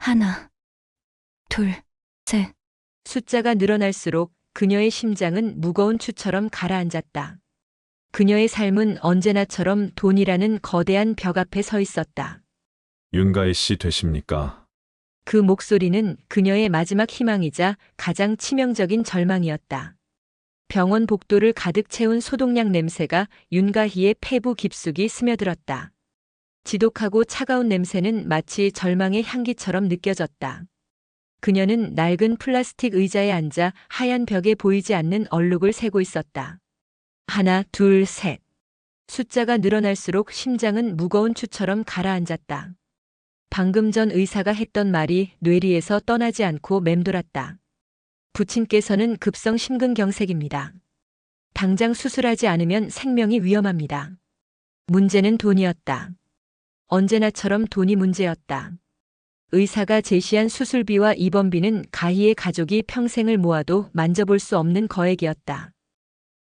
하나, 둘, 셋. 숫자가 늘어날수록 그녀의 심장은 무거운 추처럼 가라앉았다. 그녀의 삶은 언제나처럼 돈이라는 거대한 벽 앞에 서 있었다. 윤가희 씨 되십니까? 그 목소리는 그녀의 마지막 희망이자 가장 치명적인 절망이었다. 병원 복도를 가득 채운 소독약 냄새가 윤가희의 폐부 깊숙이 스며들었다. 지독하고 차가운 냄새는 마치 절망의 향기처럼 느껴졌다. 그녀는 낡은 플라스틱 의자에 앉아 하얀 벽에 보이지 않는 얼룩을 세고 있었다. 하나, 둘, 셋. 숫자가 늘어날수록 심장은 무거운 추처럼 가라앉았다. 방금 전 의사가 했던 말이 뇌리에서 떠나지 않고 맴돌았다. 부친께서는 급성 심근경색입니다. 당장 수술하지 않으면 생명이 위험합니다. 문제는 돈이었다. 언제나처럼 돈이 문제였다. 의사가 제시한 수술비와 입원비는 가희의 가족이 평생을 모아도 만져볼 수 없는 거액이었다.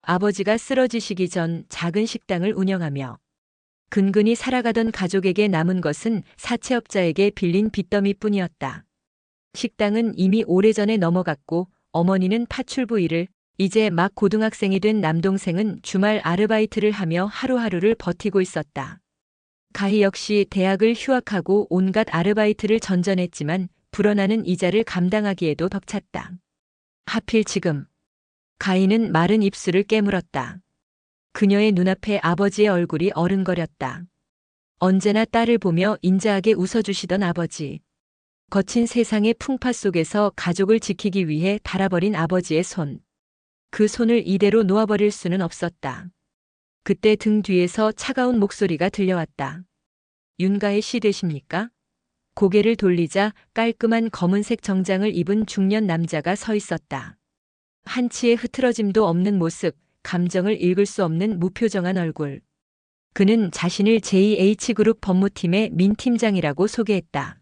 아버지가 쓰러지시기 전 작은 식당을 운영하며 근근히 살아가던 가족에게 남은 것은 사채업자에게 빌린 빚더미뿐이었다. 식당은 이미 오래전에 넘어갔고 어머니는 파출부 일을, 이제 막 고등학생이 된 남동생은 주말 아르바이트를 하며 하루하루를 버티고 있었다. 가희 역시 대학을 휴학하고 온갖 아르바이트를 전전했지만 불어나는 이자를 감당하기에도 벅찼다. 하필 지금. 가희는 마른 입술을 깨물었다. 그녀의 눈앞에 아버지의 얼굴이 어른거렸다. 언제나 딸을 보며 인자하게 웃어주시던 아버지. 거친 세상의 풍파 속에서 가족을 지키기 위해 달아버린 아버지의 손. 그 손을 이대로 놓아버릴 수는 없었다. 그때 등 뒤에서 차가운 목소리가 들려왔다. 윤가희 씨 되십니까? 고개를 돌리자 깔끔한 검은색 정장을 입은 중년 남자가 서 있었다. 한치의 흐트러짐도 없는 모습, 감정을 읽을 수 없는 무표정한 얼굴. 그는 자신을 JH그룹 법무팀의 민 팀장이라고 소개했다.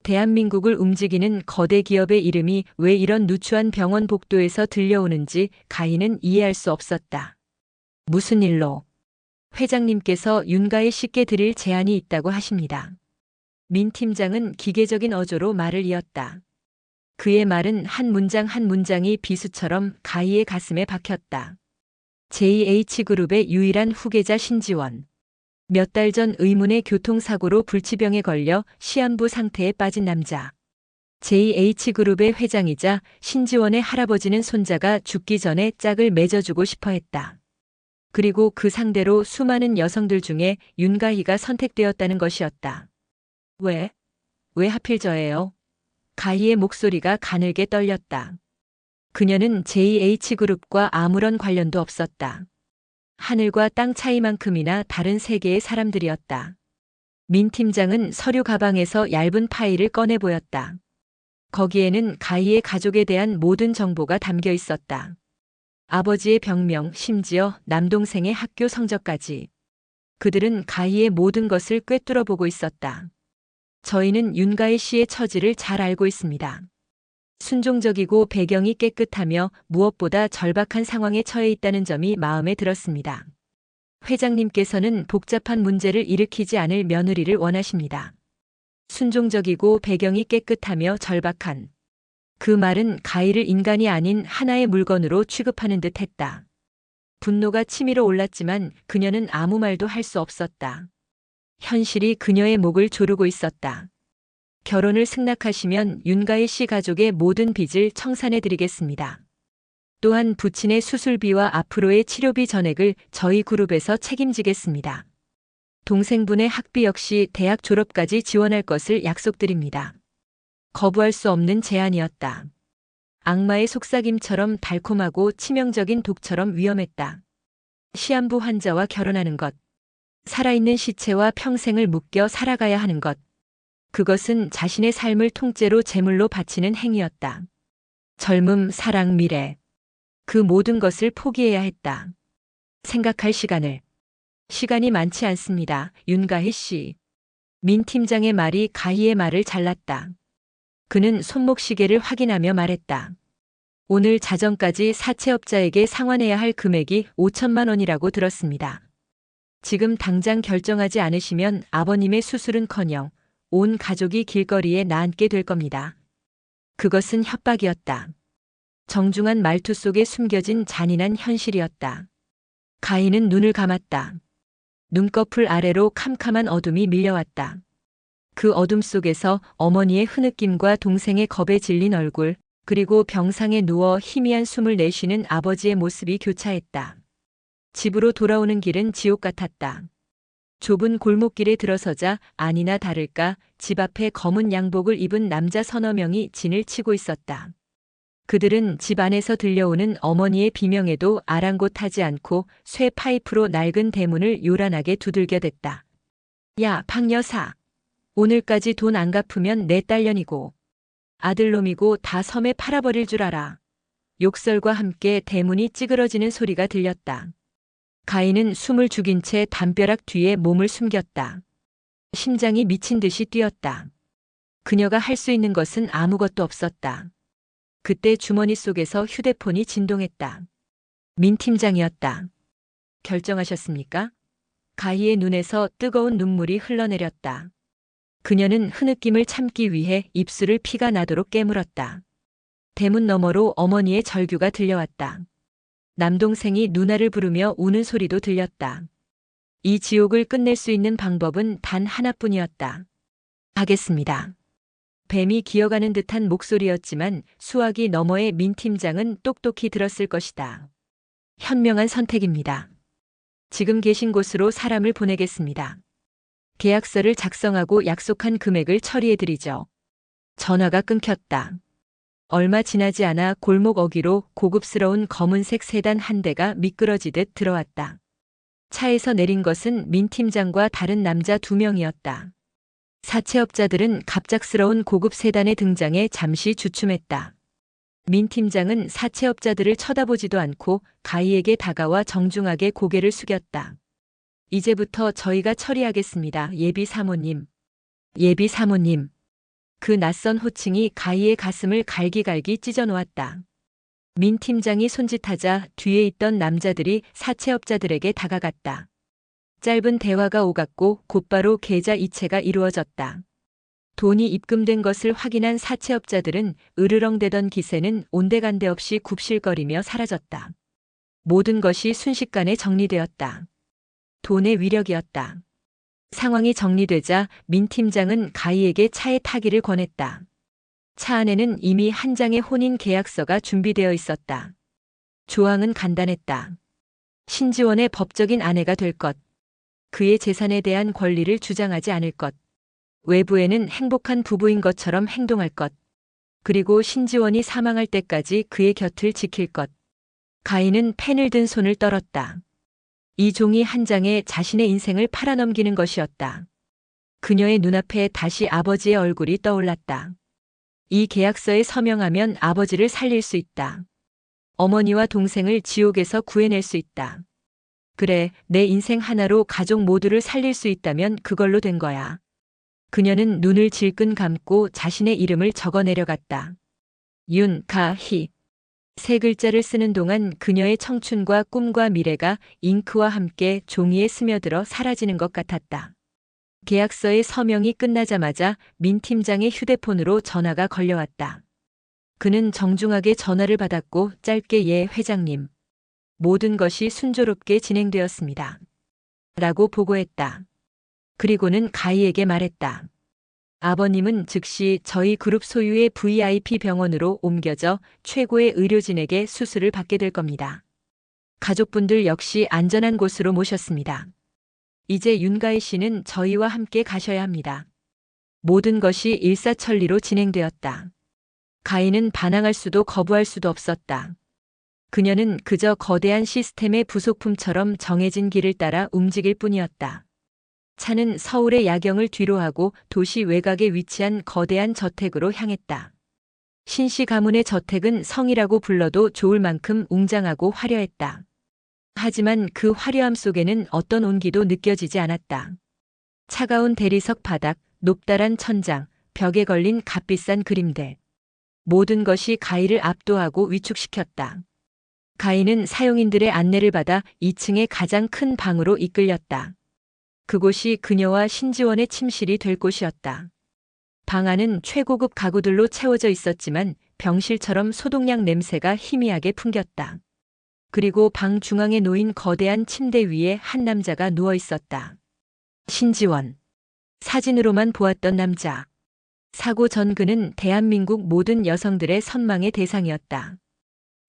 대한민국을 움직이는 거대 기업의 이름이 왜 이런 누추한 병원 복도에서 들려오는지 가희는 이해할 수 없었다. 무슨 일로? 회장님께서 윤가희 씨께 드릴 제안이 있다고 하십니다. 민 팀장은 기계적인 어조로 말을 이었다. 그의 말은 한 문장 한 문장이 비수처럼 가희의 가슴에 박혔다. JH그룹의 유일한 후계자 신지원. 몇 달 전 의문의 교통사고로 불치병에 걸려 시한부 상태에 빠진 남자. JH그룹의 회장이자 신지원의 할아버지는 손자가 죽기 전에 짝을 맺어주고 싶어 했다. 그리고 그 상대로 수많은 여성들 중에 윤가희가 선택되었다는 것이었다. 왜? 왜 하필 저예요? 가희의 목소리가 가늘게 떨렸다. 그녀는 JH그룹과 아무런 관련도 없었다. 하늘과 땅 차이만큼이나 다른 세계의 사람들이었다. 민 팀장은 서류 가방에서 얇은 파일을 꺼내 보였다. 거기에는 가희의 가족에 대한 모든 정보가 담겨 있었다. 아버지의 병명, 심지어 남동생의 학교 성적까지. 그들은 가희의 모든 것을 꿰뚫어 보고 있었다. 저희는 윤가희 씨의 처지를 잘 알고 있습니다. 순종적이고 배경이 깨끗하며 무엇보다 절박한 상황에 처해 있다는 점이 마음에 들었습니다. 회장님께서는 복잡한 문제를 일으키지 않을 며느리를 원하십니다. 순종적이고 배경이 깨끗하며 절박한. 그 말은 가희를 인간이 아닌 하나의 물건으로 취급하는 듯 했다. 분노가 치밀어 올랐지만 그녀는 아무 말도 할 수 없었다. 현실이 그녀의 목을 조르고 있었다. 결혼을 승낙하시면 윤가희 씨 가족의 모든 빚을 청산해 드리겠습니다. 또한 부친의 수술비와 앞으로의 치료비 전액을 저희 그룹에서 책임지겠습니다. 동생분의 학비 역시 대학 졸업까지 지원할 것을 약속드립니다. 거부할 수 없는 제안이었다. 악마의 속삭임처럼 달콤하고 치명적인 독처럼 위험했다. 시한부 환자와 결혼하는 것. 살아있는 시체와 평생을 묶여 살아가야 하는 것. 그것은 자신의 삶을 통째로 제물로 바치는 행위였다. 젊음, 사랑, 미래. 그 모든 것을 포기해야 했다. 생각할 시간을. 시간이 많지 않습니다. 윤가희 씨. 민 팀장의 말이 가희의 말을 잘랐다. 그는 손목시계를 확인하며 말했다. 오늘 자정까지 사채업자에게 상환해야 할 금액이 5천만 원이라고 들었습니다. 지금 당장 결정하지 않으시면 아버님의 수술은커녕 온 가족이 길거리에 나앉게 될 겁니다. 그것은 협박이었다. 정중한 말투 속에 숨겨진 잔인한 현실이었다. 가인은 눈을 감았다. 눈꺼풀 아래로 캄캄한 어둠이 밀려왔다. 그 어둠 속에서 어머니의 흐느낌과 동생의 겁에 질린 얼굴, 그리고 병상에 누워 희미한 숨을 내쉬는 아버지의 모습이 교차했다. 집으로 돌아오는 길은 지옥 같았다. 좁은 골목길에 들어서자 아니나 다를까 집 앞에 검은 양복을 입은 남자 서너 명이 진을 치고 있었다. 그들은 집 안에서 들려오는 어머니의 비명에도 아랑곳하지 않고 쇠 파이프로 낡은 대문을 요란하게 두들겨댔다. 야, 박여사. 오늘까지 돈 안 갚으면 내 딸년이고 아들놈이고 다 섬에 팔아버릴 줄 알아. 욕설과 함께 대문이 찌그러지는 소리가 들렸다. 가인은 숨을 죽인 채 담벼락 뒤에 몸을 숨겼다. 심장이 미친 듯이 뛰었다. 그녀가 할 수 있는 것은 아무것도 없었다. 그때 주머니 속에서 휴대폰이 진동했다. 민 팀장이었다. 결정하셨습니까? 가희의 눈에서 뜨거운 눈물이 흘러내렸다. 그녀는 흐느낌을 참기 위해 입술을 피가 나도록 깨물었다. 대문 너머로 어머니의 절규가 들려왔다. 남동생이 누나를 부르며 우는 소리도 들렸다. 이 지옥을 끝낼 수 있는 방법은 단 하나뿐이었다. 하겠습니다. 뱀이 기어가는 듯한 목소리였지만 수화기 너머의 민 팀장은 똑똑히 들었을 것이다. 현명한 선택입니다. 지금 계신 곳으로 사람을 보내겠습니다. 계약서를 작성하고 약속한 금액을 처리해드리죠. 전화가 끊겼다. 얼마 지나지 않아 골목 어귀로 고급스러운 검은색 세단 한 대가 미끄러지듯 들어왔다. 차에서 내린 것은 민 팀장과 다른 남자 2명이었다. 사채업자들은 갑작스러운 고급 세단의 등장에 잠시 주춤했다. 민 팀장은 사채업자들을 쳐다보지도 않고 가희에게 다가와 정중하게 고개를 숙였다. 이제부터 저희가 처리하겠습니다. 예비 사모님. 예비 사모님. 그 낯선 호칭이 가희의 가슴을 갈기갈기 찢어놓았다. 민 팀장이 손짓하자 뒤에 있던 남자들이 사채업자들에게 다가갔다. 짧은 대화가 오갔고 곧바로 계좌 이체가 이루어졌다. 돈이 입금된 것을 확인한 사채업자들은 으르렁대던 기세는 온데간데 없이 굽실거리며 사라졌다. 모든 것이 순식간에 정리되었다. 돈의 위력이었다. 상황이 정리되자 민 팀장은 가희에게 차에 타기를 권했다. 차 안에는 이미 한 장의 혼인 계약서가 준비되어 있었다. 조항은 간단했다. 신지원의 법적인 아내가 될 것. 그의 재산에 대한 권리를 주장하지 않을 것. 외부에는 행복한 부부인 것처럼 행동할 것. 그리고 신지원이 사망할 때까지 그의 곁을 지킬 것. 가희는 펜을 든 손을 떨었다. 이 종이 한 장에 자신의 인생을 팔아넘기는 것이었다. 그녀의 눈앞에 다시 아버지의 얼굴이 떠올랐다. 이 계약서에 서명하면 아버지를 살릴 수 있다. 어머니와 동생을 지옥에서 구해낼 수 있다. 그래, 내 인생 하나로 가족 모두를 살릴 수 있다면 그걸로 된 거야. 그녀는 눈을 질끈 감고 자신의 이름을 적어 내려갔다. 윤가희. 3글자를 쓰는 동안 그녀의 청춘과 꿈과 미래가 잉크와 함께 종이에 스며들어 사라지는 것 같았다. 계약서의 서명이 끝나자마자 민 팀장의 휴대폰으로 전화가 걸려왔다. 그는 정중하게 전화를 받았고 짧게 예 회장님. 모든 것이 순조롭게 진행되었습니다. 라고 보고했다. 그리고는 가희에게 말했다. 아버님은 즉시 저희 그룹 소유의 VIP 병원으로 옮겨져 최고의 의료진에게 수술을 받게 될 겁니다. 가족분들 역시 안전한 곳으로 모셨습니다. 이제 윤가희 씨는 저희와 함께 가셔야 합니다. 모든 것이 일사천리로 진행되었다. 가희는 반항할 수도 거부할 수도 없었다. 그녀는 그저 거대한 시스템의 부속품처럼 정해진 길을 따라 움직일 뿐이었다. 차는 서울의 야경을 뒤로하고 도시 외곽에 위치한 거대한 저택으로 향했다. 신씨 가문의 저택은 성이라고 불러도 좋을 만큼 웅장하고 화려했다. 하지만 그 화려함 속에는 어떤 온기도 느껴지지 않았다. 차가운 대리석 바닥, 높다란 천장, 벽에 걸린 값비싼 그림들. 모든 것이 가희를 압도하고 위축시켰다. 가희는 사용인들의 안내를 받아 2층의 가장 큰 방으로 이끌렸다. 그곳이 그녀와 신지원의 침실이 될 곳이었다. 방 안은 최고급 가구들로 채워져 있었지만 병실처럼 소독약 냄새가 희미하게 풍겼다. 그리고 방 중앙에 놓인 거대한 침대 위에 한 남자가 누워 있었다. 신지원. 사진으로만 보았던 남자. 사고 전 그는 대한민국 모든 여성들의 선망의 대상이었다.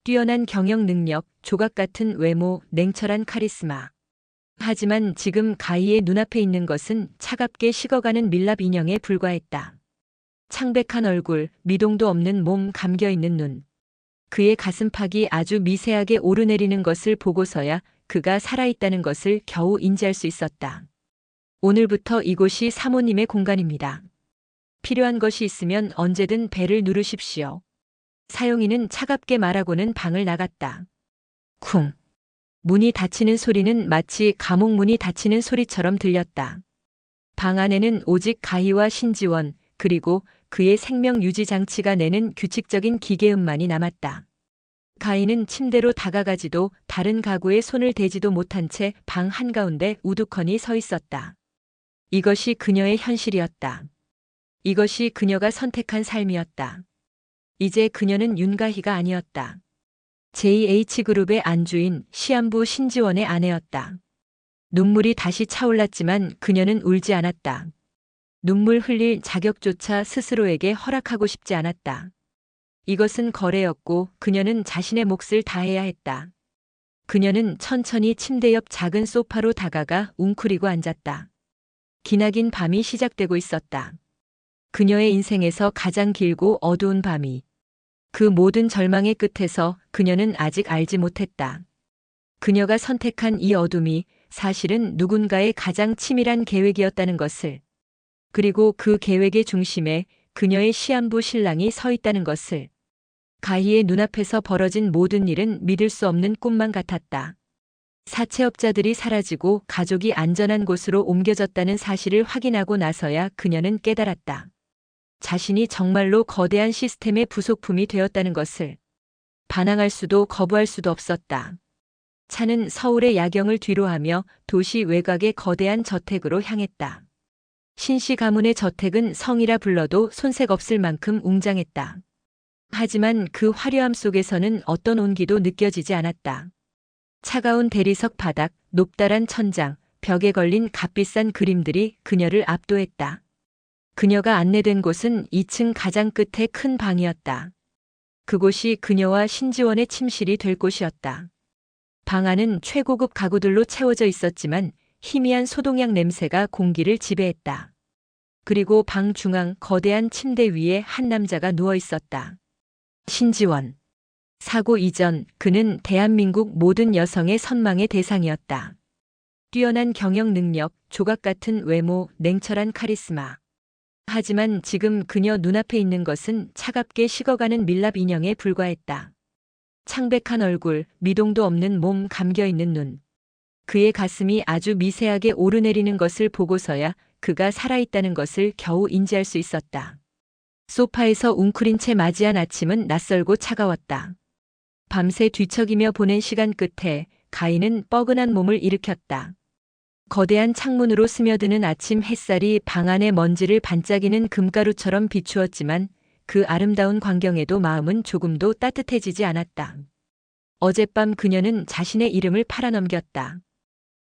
뛰어난 경영 능력, 조각 같은 외모, 냉철한 카리스마. 하지만 지금 가희의 눈앞에 있는 것은 차갑게 식어가는 밀랍 인형에 불과했다. 창백한 얼굴, 미동도 없는 몸, 감겨있는 눈. 그의 가슴팍이 아주 미세하게 오르내리는 것을 보고서야 그가 살아있다는 것을 겨우 인지할 수 있었다. 오늘부터 이곳이 사모님의 공간입니다. 필요한 것이 있으면 언제든 벨을 누르십시오. 사용인은 차갑게 말하고는 방을 나갔다. 쿵. 문이 닫히는 소리는 마치 감옥 문이 닫히는 소리처럼 들렸다. 방 안에는 오직 가희와 신지원, 그리고 그의 생명 유지 장치가 내는 규칙적인 기계음만이 남았다. 가희는 침대로 다가가지도 다른 가구에 손을 대지도 못한 채 방 한가운데 우두커니 서 있었다. 이것이 그녀의 현실이었다. 이것이 그녀가 선택한 삶이었다. 이제 그녀는 윤가희가 아니었다. JH그룹의 안주인 시한부 신지원의 아내였다. 눈물이 다시 차올랐지만 그녀는 울지 않았다. 눈물 흘릴 자격조차 스스로에게 허락하고 싶지 않았다. 이것은 거래였고 그녀는 자신의 몫을 다해야 했다. 그녀는 천천히 침대 옆 작은 소파로 다가가 웅크리고 앉았다. 기나긴 밤이 시작되고 있었다. 그녀의 인생에서 가장 길고 어두운 밤이. 그 모든 절망의 끝에서 그녀는 아직 알지 못했다. 그녀가 선택한 이 어둠이 사실은 누군가의 가장 치밀한 계획이었다는 것을. 그리고 그 계획의 중심에 그녀의 시한부 신랑이 서 있다는 것을. 가희의 눈앞에서 벌어진 모든 일은 믿을 수 없는 꿈만 같았다. 사채업자들이 사라지고 가족이 안전한 곳으로 옮겨졌다는 사실을 확인하고 나서야 그녀는 깨달았다. 자신이 정말로 거대한 시스템의 부속품이 되었다는 것을. 반항할 수도 거부할 수도 없었다. 차는 서울의 야경을 뒤로하며 도시 외곽의 거대한 저택으로 향했다. 신씨 가문의 저택은 성이라 불러도 손색 없을 만큼 웅장했다. 하지만 그 화려함 속에서는 어떤 온기도 느껴지지 않았다. 차가운 대리석 바닥, 높다란 천장, 벽에 걸린 값비싼 그림들이 그녀를 압도했다. 그녀가 안내된 곳은 2층 가장 끝에 큰 방이었다. 그곳이 그녀와 신지원의 침실이 될 곳이었다. 방 안은 최고급 가구들로 채워져 있었지만 희미한 소독약 냄새가 공기를 지배했다. 그리고 방 중앙 거대한 침대 위에 한 남자가 누워 있었다. 신지원. 사고 이전 그는 대한민국 모든 여성의 선망의 대상이었다. 뛰어난 경영 능력, 조각 같은 외모, 냉철한 카리스마. 하지만 지금 그녀 눈앞에 있는 것은 차갑게 식어가는 밀랍 인형에 불과했다. 창백한 얼굴, 미동도 없는 몸, 감겨있는 눈. 그의 가슴이 아주 미세하게 오르내리는 것을 보고서야 그가 살아있다는 것을 겨우 인지할 수 있었다. 소파에서 웅크린 채 맞이한 아침은 낯설고 차가웠다. 밤새 뒤척이며 보낸 시간 끝에 가희는 뻐근한 몸을 일으켰다. 거대한 창문으로 스며드는 아침 햇살이 방 안의 먼지를 반짝이는 금가루처럼 비추었지만 그 아름다운 광경에도 마음은 조금도 따뜻해지지 않았다. 어젯밤 그녀는 자신의 이름을 팔아넘겼다.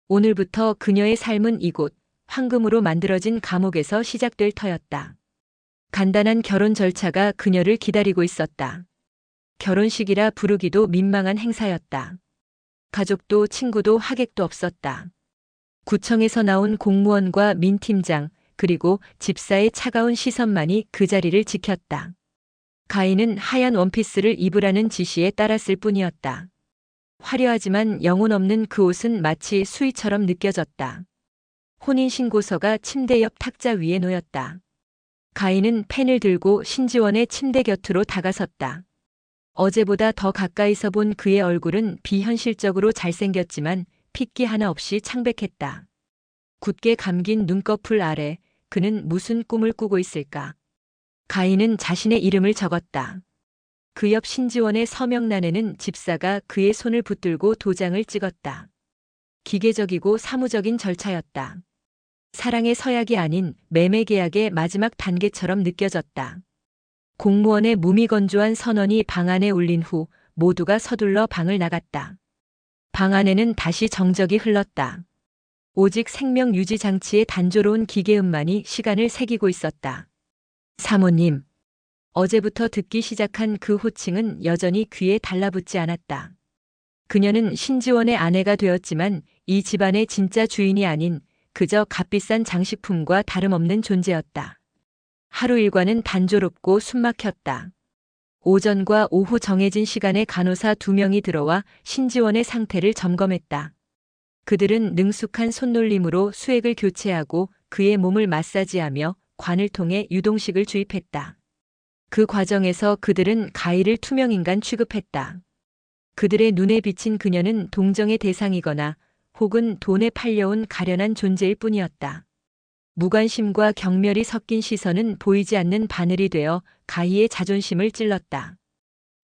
오늘부터 그녀의 삶은 이곳 황금으로 만들어진 감옥에서 시작될 터였다. 간단한 결혼 절차가 그녀를 기다리고 있었다. 결혼식이라 부르기도 민망한 행사였다. 가족도 친구도 하객도 없었다. 구청에서 나온 공무원과 민 팀장, 그리고 집사의 차가운 시선만이 그 자리를 지켰다. 가희는 하얀 원피스를 입으라는 지시에 따랐을 뿐이었다. 화려하지만 영혼 없는 그 옷은 마치 수의처럼 느껴졌다. 혼인신고서가 침대 옆 탁자 위에 놓였다. 가희는 펜을 들고 신지원의 침대 곁으로 다가섰다. 어제보다 더 가까이서 본 그의 얼굴은 비현실적으로 잘생겼지만 핏기 하나 없이 창백했다. 굳게 감긴 눈꺼풀 아래 그는 무슨 꿈을 꾸고 있을까? 가희는 자신의 이름을 적었다. 그 옆 신지원의 서명란에는 집사가 그의 손을 붙들고 도장을 찍었다. 기계적이고 사무적인 절차였다. 사랑의 서약이 아닌 매매 계약의 마지막 단계처럼 느껴졌다. 공무원의 무미건조한 선언이 방 안에 울린 후 모두가 서둘러 방을 나갔다. 방 안에는 다시 정적이 흘렀다. 오직 생명 유지 장치의 단조로운 기계음만이 시간을 새기고 있었다. 사모님. 어제부터 듣기 시작한 그 호칭은 여전히 귀에 달라붙지 않았다. 그녀는 신지원의 아내가 되었지만 이 집안의 진짜 주인이 아닌 그저 값비싼 장식품과 다름없는 존재였다. 하루 일과는 단조롭고 숨막혔다. 오전과 오후 정해진 시간에 간호사 2명이 들어와 신지원의 상태를 점검했다. 그들은 능숙한 손놀림으로 수액을 교체하고 그의 몸을 마사지하며 관을 통해 유동식을 주입했다. 그 과정에서 그들은 가희를 투명인간 취급했다. 그들의 눈에 비친 그녀는 동정의 대상이거나 혹은 돈에 팔려온 가련한 존재일 뿐이었다. 무관심과 경멸이 섞인 시선은 보이지 않는 바늘이 되어 가희의 자존심을 찔렀다.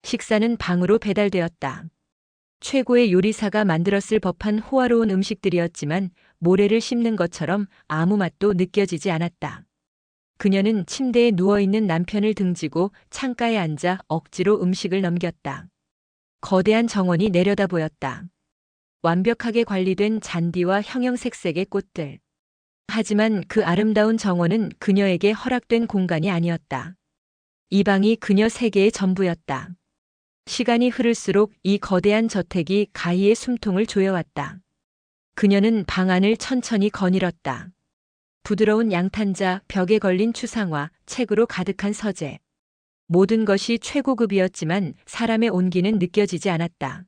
식사는 방으로 배달되었다. 최고의 요리사가 만들었을 법한 호화로운 음식들이었지만 모래를 씹는 것처럼 아무 맛도 느껴지지 않았다. 그녀는 침대에 누워있는 남편을 등지고 창가에 앉아 억지로 음식을 넘겼다. 거대한 정원이 내려다 보였다. 완벽하게 관리된 잔디와 형형색색의 꽃들. 하지만 그 아름다운 정원은 그녀에게 허락된 공간이 아니었다. 이 방이 그녀 세계의 전부였다. 시간이 흐를수록 이 거대한 저택이 가희의 숨통을 조여왔다. 그녀는 방 안을 천천히 거닐었다. 부드러운 양탄자, 벽에 걸린 추상화, 책으로 가득한 서재. 모든 것이 최고급이었지만 사람의 온기는 느껴지지 않았다.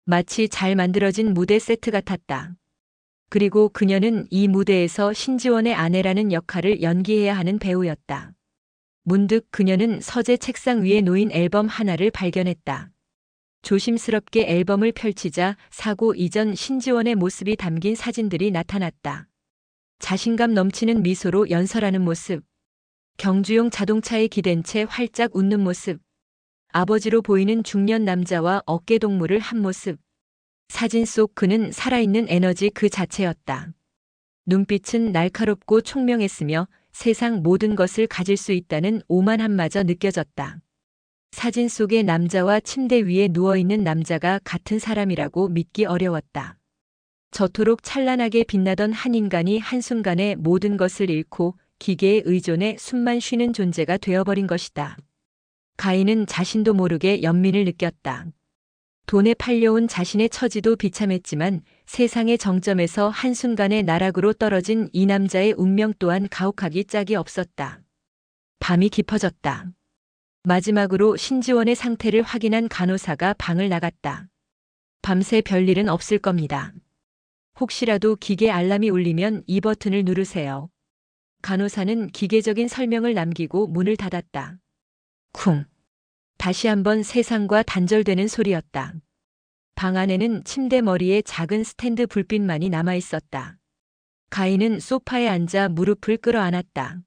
마치 잘 만들어진 무대 세트 같았다. 그리고 그녀는 이 무대에서 신지원의 아내라는 역할을 연기해야 하는 배우였다. 문득 그녀는 서재 책상 위에 놓인 앨범 하나를 발견했다. 조심스럽게 앨범을 펼치자 사고 이전 신지원의 모습이 담긴 사진들이 나타났다. 자신감 넘치는 미소로 연설하는 모습, 경주용 자동차에 기댄 채 활짝 웃는 모습, 아버지로 보이는 중년 남자와 어깨동무를 한 모습. 사진 속 그는 살아있는 에너지 그 자체였다. 눈빛은 날카롭고 총명했으며 세상 모든 것을 가질 수 있다는 오만함마저 느껴졌다. 사진 속의 남자와 침대 위에 누워있는 남자가 같은 사람이라고 믿기 어려웠다. 저토록 찬란하게 빛나던 한 인간이 한순간에 모든 것을 잃고 기계에 의존해 숨만 쉬는 존재가 되어버린 것이다. 가희는 자신도 모르게 연민을 느꼈다. 돈에 팔려온 자신의 처지도 비참했지만 세상의 정점에서 한순간에 나락으로 떨어진 이 남자의 운명 또한 가혹하기 짝이 없었다. 밤이 깊어졌다. 마지막으로 신지원의 상태를 확인한 간호사가 방을 나갔다. 밤새 별일은 없을 겁니다. 혹시라도 기계 알람이 울리면 이 버튼을 누르세요. 간호사는 기계적인 설명을 남기고 문을 닫았다. 쿵. 다시 한번 세상과 단절되는 소리였다. 방 안에는 침대 머리에 작은 스탠드 불빛만이 남아 있었다. 가희는 소파에 앉아 무릎을 끌어안았다.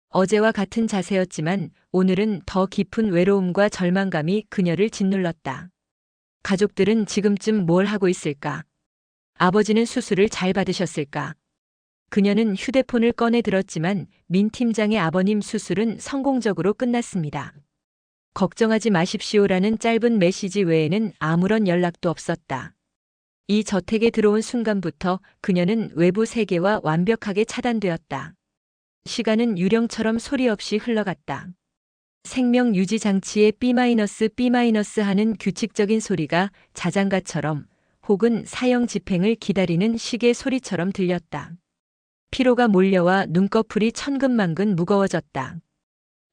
어제와 같은 자세였지만 오늘은 더 깊은 외로움과 절망감이 그녀를 짓눌렀다. 가족들은 지금쯤 뭘 하고 있을까? 아버지는 수술을 잘 받으셨을까? 그녀는 휴대폰을 꺼내 들었지만 민 팀장의 아버님 수술은 성공적으로 끝났습니다. 걱정하지 마십시오라는 짧은 메시지 외에는 아무런 연락도 없었다. 이 저택에 들어온 순간부터 그녀는 외부 세계와 완벽하게 차단되었다. 시간은 유령처럼 소리 없이 흘러갔다. 생명 유지 장치의 B- 하는 규칙적인 소리가 자장가처럼 혹은 사형 집행을 기다리는 시계 소리처럼 들렸다. 피로가 몰려와 눈꺼풀이 천근만근 무거워졌다.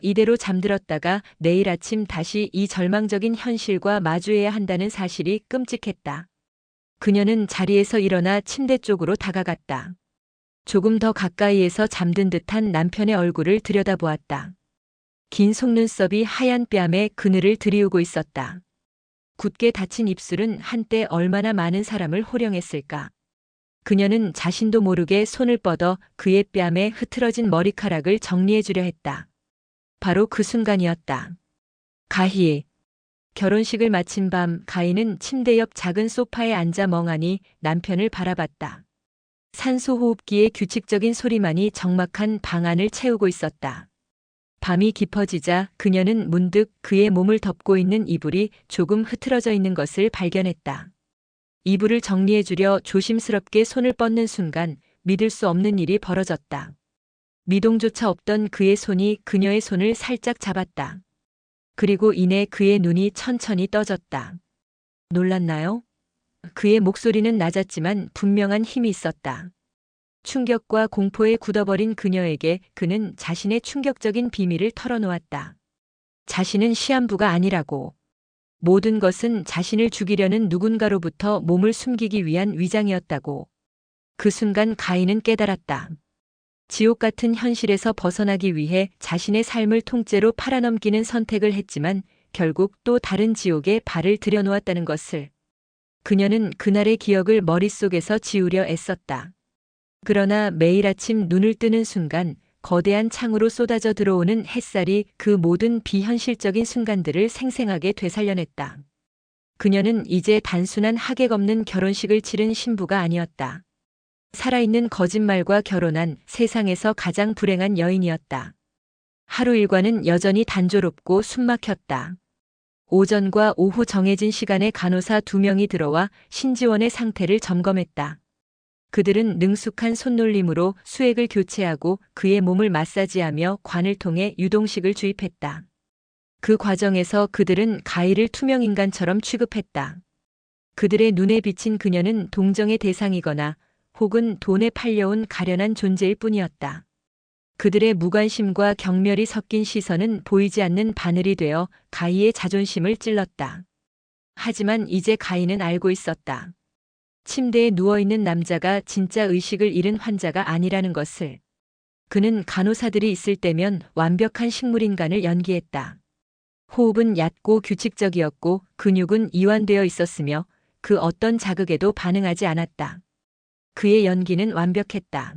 이대로 잠들었다가 내일 아침 다시 이 절망적인 현실과 마주해야 한다는 사실이 끔찍했다. 그녀는 자리에서 일어나 침대 쪽으로 다가갔다. 조금 더 가까이에서 잠든 듯한 남편의 얼굴을 들여다보았다. 긴 속눈썹이 하얀 뺨에 그늘을 들이우고 있었다. 굳게 닫힌 입술은 한때 얼마나 많은 사람을 호령했을까. 그녀는 자신도 모르게 손을 뻗어 그의 뺨에 흐트러진 머리카락을 정리해 주려 했다. 바로 그 순간이었다. 가희. 결혼식을 마친 밤 가희는 침대 옆 작은 소파에 앉아 멍하니 남편을 바라봤다. 산소호흡기의 규칙적인 소리만이 적막한 방 안을 채우고 있었다. 밤이 깊어지자 그녀는 문득 그의 몸을 덮고 있는 이불이 조금 흐트러져 있는 것을 발견했다. 이불을 정리해주려 조심스럽게 손을 뻗는 순간 믿을 수 없는 일이 벌어졌다. 미동조차 없던 그의 손이 그녀의 손을 살짝 잡았다. 그리고 이내 그의 눈이 천천히 떠졌다. 놀랐나요? 그의 목소리는 낮았지만 분명한 힘이 있었다. 충격과 공포에 굳어버린 그녀에게 그는 자신의 충격적인 비밀을 털어놓았다. 자신은 시한부가 아니라고. 모든 것은 자신을 죽이려는 누군가로부터 몸을 숨기기 위한 위장이었다고. 그 순간 가인은 깨달았다. 지옥 같은 현실에서 벗어나기 위해 자신의 삶을 통째로 팔아넘기는 선택을 했지만 결국 또 다른 지옥에 발을 들여놓았다는 것을. 그녀는 그날의 기억을 머릿속에서 지우려 애썼다. 그러나 매일 아침 눈을 뜨는 순간 거대한 창으로 쏟아져 들어오는 햇살이 그 모든 비현실적인 순간들을 생생하게 되살려냈다. 그녀는 이제 단순한 하객 없는 결혼식을 치른 신부가 아니었다. 살아있는 거짓말과 결혼한 세상에서 가장 불행한 여인이었다. 하루 일과는 여전히 단조롭고 숨막혔다. 오전과 오후 정해진 시간에 간호사 2명이 들어와 신지원의 상태를 점검했다. 그들은 능숙한 손놀림으로 수액을 교체하고 그의 몸을 마사지하며 관을 통해 유동식을 주입했다. 그 과정에서 그들은 가이를 투명인간처럼 취급했다. 그들의 눈에 비친 그녀는 동정의 대상이거나 혹은 돈에 팔려온 가련한 존재일 뿐이었다. 그들의 무관심과 경멸이 섞인 시선은 보이지 않는 바늘이 되어 가이의 자존심을 찔렀다. 하지만 이제 가이는 알고 있었다. 침대에 누워있는 남자가 진짜 의식을 잃은 환자가 아니라는 것을. 그는 간호사들이 있을 때면 완벽한 식물인간을 연기했다. 호흡은 얕고 규칙적이었고 근육은 이완되어 있었으며 그 어떤 자극에도 반응하지 않았다. 그의 연기는 완벽했다.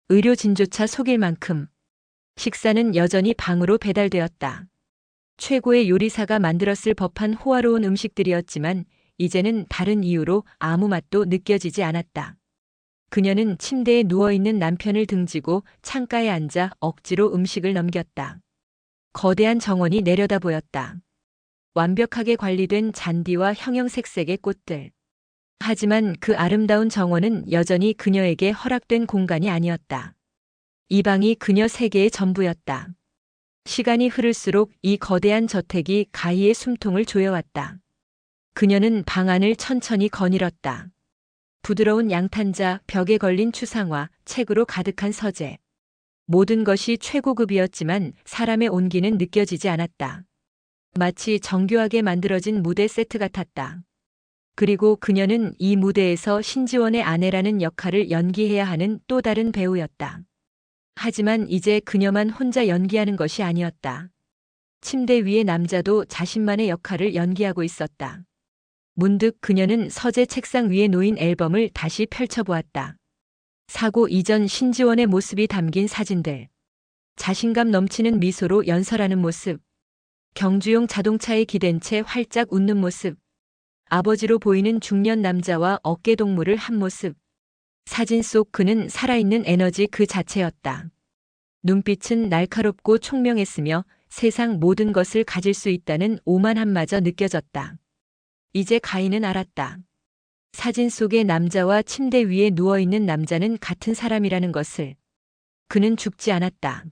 의료진조차 속일 만큼. 식사는 여전히 방으로 배달되었다. 최고의 요리사가 만들었을 법한 호화로운 음식들이었지만 이제는 다른 이유로 아무 맛도 느껴지지 않았다. 그녀는 침대에 누워있는 남편을 등지고 창가에 앉아 억지로 음식을 넘겼다. 거대한 정원이 내려다 보였다. 완벽하게 관리된 잔디와 형형색색의 꽃들. 하지만 그 아름다운 정원은 여전히 그녀에게 허락된 공간이 아니었다. 이 방이 그녀 세계의 전부였다. 시간이 흐를수록 이 거대한 저택이 가이의 숨통을 조여왔다. 그녀는 방 안을 천천히 거닐었다. 부드러운 양탄자, 벽에 걸린 추상화, 책으로 가득한 서재. 모든 것이 최고급이었지만 사람의 온기는 느껴지지 않았다. 마치 정교하게 만들어진 무대 세트 같았다. 그리고 그녀는 이 무대에서 신지원의 아내라는 역할을 연기해야 하는 또 다른 배우였다. 하지만 이제 그녀만 혼자 연기하는 것이 아니었다. 침대 위의 남자도 자신만의 역할을 연기하고 있었다. 문득 그녀는 서재 책상 위에 놓인 앨범을 다시 펼쳐보았다. 사고 이전 신지원의 모습이 담긴 사진들. 자신감 넘치는 미소로 연설하는 모습. 경주용 자동차에 기댄 채 활짝 웃는 모습. 아버지로 보이는 중년 남자와 어깨동무를 한 모습. 사진 속 그는 살아있는 에너지 그 자체였다. 눈빛은 날카롭고 총명했으며 세상 모든 것을 가질 수 있다는 오만함마저 느껴졌다. 이제 가인은 알았다. 사진 속의 남자와 침대 위에 누워있는 남자는 같은 사람이라는 것을. 그는 죽지 않았다.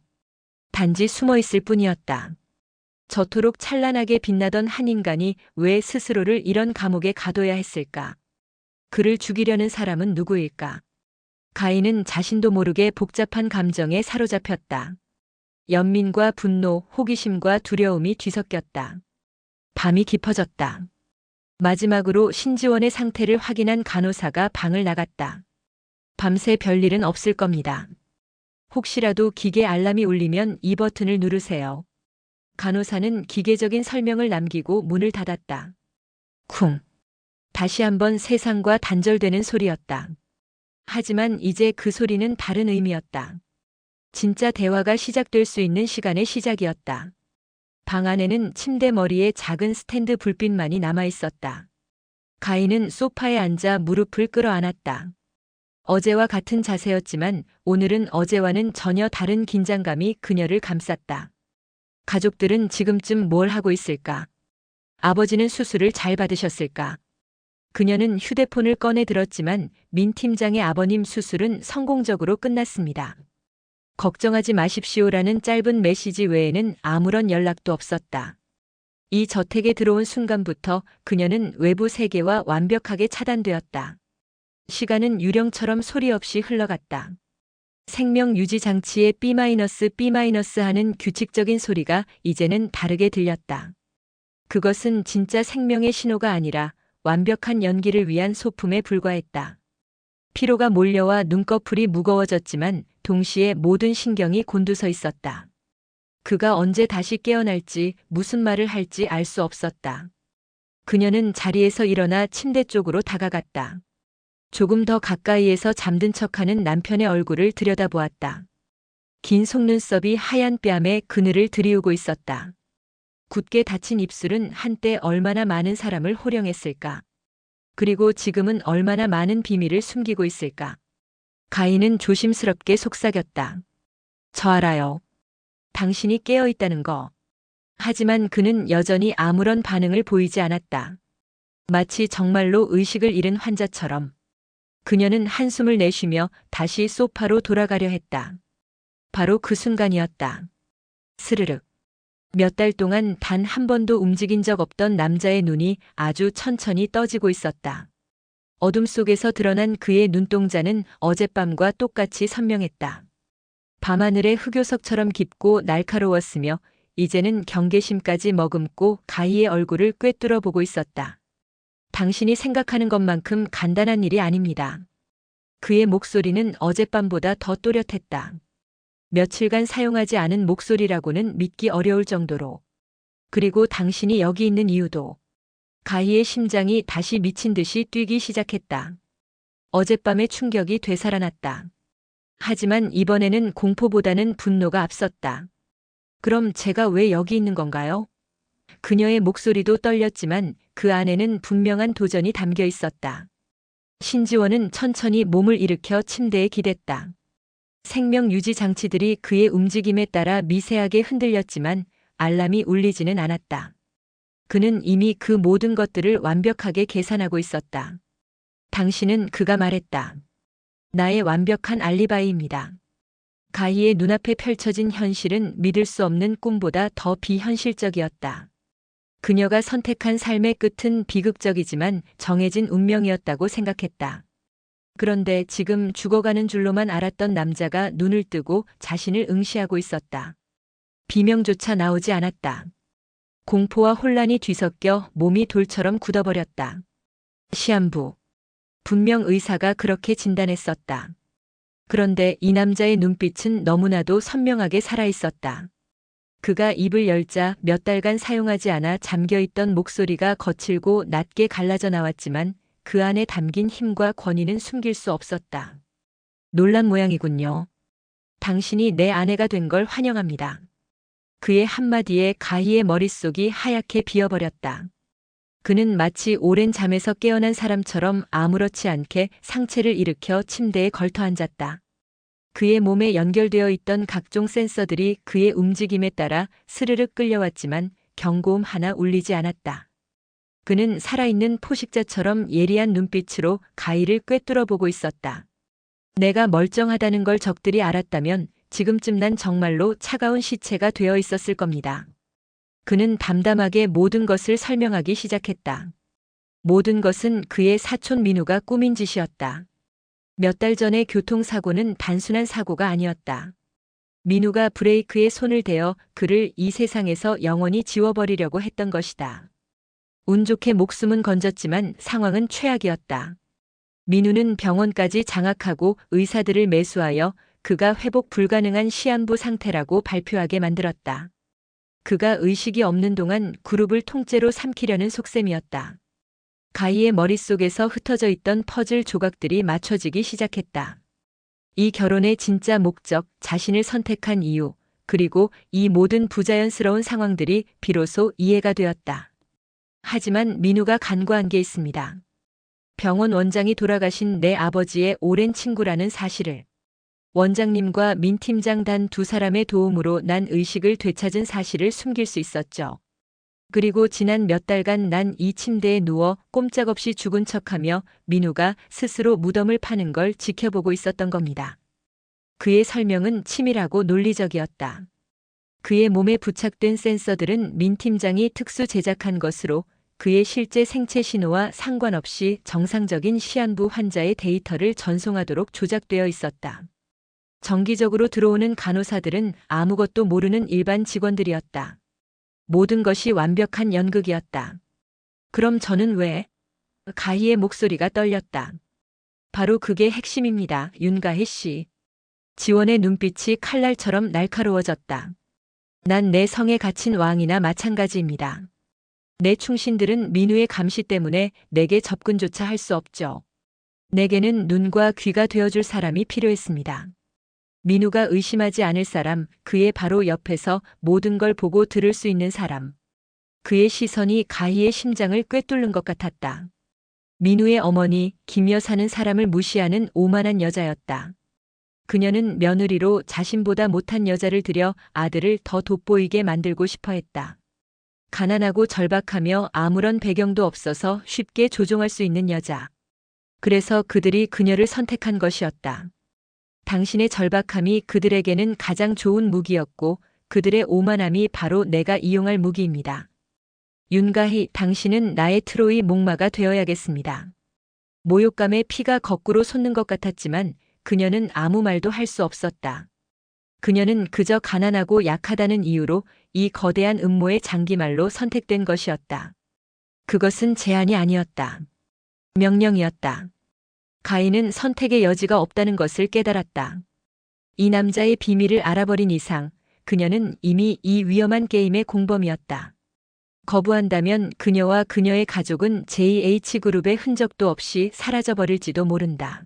단지 숨어있을 뿐이었다. 저토록 찬란하게 빛나던 한 인간이 왜 스스로를 이런 감옥에 가둬야 했을까? 그를 죽이려는 사람은 누구일까? 가인은 자신도 모르게 복잡한 감정에 사로잡혔다. 연민과 분노, 호기심과 두려움이 뒤섞였다. 밤이 깊어졌다. 마지막으로 신지원의 상태를 확인한 간호사가 방을 나갔다. 밤새 별일은 없을 겁니다. 혹시라도 기계 알람이 울리면 이 버튼을 누르세요. 간호사는 기계적인 설명을 남기고 문을 닫았다. 쿵. 다시 한번 세상과 단절되는 소리였다. 하지만 이제 그 소리는 다른 의미였다. 진짜 대화가 시작될 수 있는 시간의 시작이었다. 방 안에는 침대 머리에 작은 스탠드 불빛만이 남아 있었다. 가인은 소파에 앉아 무릎을 끌어안았다. 어제와 같은 자세였지만 오늘은 어제와는 전혀 다른 긴장감이 그녀를 감쌌다. 가족들은 지금쯤 뭘 하고 있을까? 아버지는 수술을 잘 받으셨을까? 그녀는 휴대폰을 꺼내 들었지만 민 팀장의 아버님 수술은 성공적으로 끝났습니다. 걱정하지 마십시오라는 짧은 메시지 외에는 아무런 연락도 없었다. 이 저택에 들어온 순간부터 그녀는 외부 세계와 완벽하게 차단되었다. 시간은 유령처럼 소리 없이 흘러갔다. 생명 유지 장치의 B- 하는 규칙적인 소리가 이제는 다르게 들렸다. 그것은 진짜 생명의 신호가 아니라 완벽한 연기를 위한 소품에 불과했다. 피로가 몰려와 눈꺼풀이 무거워졌지만 동시에 모든 신경이 곤두서 있었다. 그가 언제 다시 깨어날지 무슨 말을 할지 알 수 없었다. 그녀는 자리에서 일어나 침대 쪽으로 다가갔다. 조금 더 가까이에서 잠든 척하는 남편의 얼굴을 들여다보았다. 긴 속눈썹이 하얀 뺨에 그늘을 들이우고 있었다. 굳게 닫힌 입술은 한때 얼마나 많은 사람을 호령했을까. 그리고 지금은 얼마나 많은 비밀을 숨기고 있을까. 가인은 조심스럽게 속삭였다. 저 알아요. 당신이 깨어 있다는 거. 하지만 그는 여전히 아무런 반응을 보이지 않았다. 마치 정말로 의식을 잃은 환자처럼. 그녀는 한숨을 내쉬며 다시 소파로 돌아가려 했다. 바로 그 순간이었다. 스르륵. 몇 달 동안 단 한 번도 움직인 적 없던 남자의 눈이 아주 천천히 떠지고 있었다. 어둠 속에서 드러난 그의 눈동자는 어젯밤과 똑같이 선명했다. 밤하늘의 흑요석처럼 깊고 날카로웠으며 이제는 경계심까지 머금고 가희의 얼굴을 꿰뚫어 보고 있었다. 당신이 생각하는 것만큼 간단한 일이 아닙니다. 그의 목소리는 어젯밤보다 더 또렷했다. 며칠간 사용하지 않은 목소리라고는 믿기 어려울 정도로. 그리고 당신이 여기 있는 이유도. 가희의 심장이 다시 미친 듯이 뛰기 시작했다. 어젯밤의 충격이 되살아났다. 하지만 이번에는 공포보다는 분노가 앞섰다. 그럼 제가 왜 여기 있는 건가요? 그녀의 목소리도 떨렸지만 그 안에는 분명한 도전이 담겨 있었다. 신지원은 천천히 몸을 일으켜 침대에 기댔다. 생명 유지 장치들이 그의 움직임에 따라 미세하게 흔들렸지만 알람이 울리지는 않았다. 그는 이미 그 모든 것들을 완벽하게 계산하고 있었다. 당신은 그가 말했다. 나의 완벽한 알리바이입니다. 가희의 눈앞에 펼쳐진 현실은 믿을 수 없는 꿈보다 더 비현실적이었다. 그녀가 선택한 삶의 끝은 비극적이지만 정해진 운명이었다고 생각했다. 그런데 지금 죽어가는 줄로만 알았던 남자가 눈을 뜨고 자신을 응시하고 있었다. 비명조차 나오지 않았다. 공포와 혼란이 뒤섞여 몸이 돌처럼 굳어버렸다. 시한부. 분명 의사가 그렇게 진단했었다. 그런데 이 남자의 눈빛은 너무나도 선명하게 살아있었다. 그가 입을 열자 몇 달간 사용하지 않아 잠겨있던 목소리가 거칠고 낮게 갈라져 나왔지만 그 안에 담긴 힘과 권위는 숨길 수 없었다. 놀란 모양이군요. 당신이 내 아내가 된 걸 환영합니다. 그의 한마디에 가희의 머릿속이 하얗게 비어버렸다. 그는 마치 오랜 잠에서 깨어난 사람처럼 아무렇지 않게 상체를 일으켜 침대에 걸터 앉았다. 그의 몸에 연결되어 있던 각종 센서들이 그의 움직임에 따라 스르륵 끌려왔지만 경고음 하나 울리지 않았다. 그는 살아있는 포식자처럼 예리한 눈빛으로 가희를 꿰뚫어 보고 있었다. 내가 멀쩡하다는 걸 적들이 알았다면 지금쯤 난 정말로 차가운 시체가 되어 있었을 겁니다. 그는 담담하게 모든 것을 설명하기 시작했다. 모든 것은 그의 사촌 민우가 꾸민 짓이었다. 몇 달 전의 교통사고는 단순한 사고가 아니었다. 민우가 브레이크에 손을 대어 그를 이 세상에서 영원히 지워버리려고 했던 것이다. 운 좋게 목숨은 건졌지만 상황은 최악이었다. 민우는 병원까지 장악하고 의사들을 매수하여 그가 회복 불가능한 시한부 상태라고 발표하게 만들었다. 그가 의식이 없는 동안 그룹을 통째로 삼키려는 속셈이었다. 가희의 머릿속에서 흩어져 있던 퍼즐 조각들이 맞춰지기 시작했다. 이 결혼의 진짜 목적, 자신을 선택한 이유, 그리고 이 모든 부자연스러운 상황들이 비로소 이해가 되었다. 하지만 민우가 간과한 게 있습니다. 병원 원장이 돌아가신 내 아버지의 오랜 친구라는 사실을. 원장님과 민 팀장 단 두 사람의 도움으로 난 의식을 되찾은 사실을 숨길 수 있었죠. 그리고 지난 몇 달간 난 이 침대에 누워 꼼짝없이 죽은 척하며 민우가 스스로 무덤을 파는 걸 지켜보고 있었던 겁니다. 그의 설명은 치밀하고 논리적이었다. 그의 몸에 부착된 센서들은 민 팀장이 특수 제작한 것으로 그의 실제 생체 신호와 상관없이 정상적인 시한부 환자의 데이터를 전송하도록 조작되어 있었다. 정기적으로 들어오는 간호사들은 아무것도 모르는 일반 직원들이었다. 모든 것이 완벽한 연극이었다. 그럼 저는 왜? 가희의 목소리가 떨렸다. 바로 그게 핵심입니다, 윤가희 씨. 지원의 눈빛이 칼날처럼 날카로워졌다. 난 내 성에 갇힌 왕이나 마찬가지입니다. 내 충신들은 민우의 감시 때문에 내게 접근조차 할 수 없죠. 내게는 눈과 귀가 되어줄 사람이 필요했습니다. 민우가 의심하지 않을 사람, 그의 바로 옆에서 모든 걸 보고 들을 수 있는 사람. 그의 시선이 가희의 심장을 꿰뚫는 것 같았다. 민우의 어머니, 김 여사는 사람을 무시하는 오만한 여자였다. 그녀는 며느리로 자신보다 못한 여자를 들여 아들을 더 돋보이게 만들고 싶어 했다. 가난하고 절박하며 아무런 배경도 없어서 쉽게 조종할 수 있는 여자. 그래서 그들이 그녀를 선택한 것이었다. 당신의 절박함이 그들에게는 가장 좋은 무기였고 그들의 오만함이 바로 내가 이용할 무기입니다. 윤가희, 당신은 나의 트로이 목마가 되어야겠습니다. 모욕감에 피가 거꾸로 솟는 것 같았지만 그녀는 아무 말도 할 수 없었다. 그녀는 그저 가난하고 약하다는 이유로 이 거대한 음모의 장기말로 선택된 것이었다. 그것은 제안이 아니었다. 명령이었다. 가인은 선택의 여지가 없다는 것을 깨달았다. 이 남자의 비밀을 알아버린 이상 그녀는 이미 이 위험한 게임의 공범이었다. 거부한다면 그녀와 그녀의 가족은 JH그룹의 흔적도 없이 사라져버릴지도 모른다.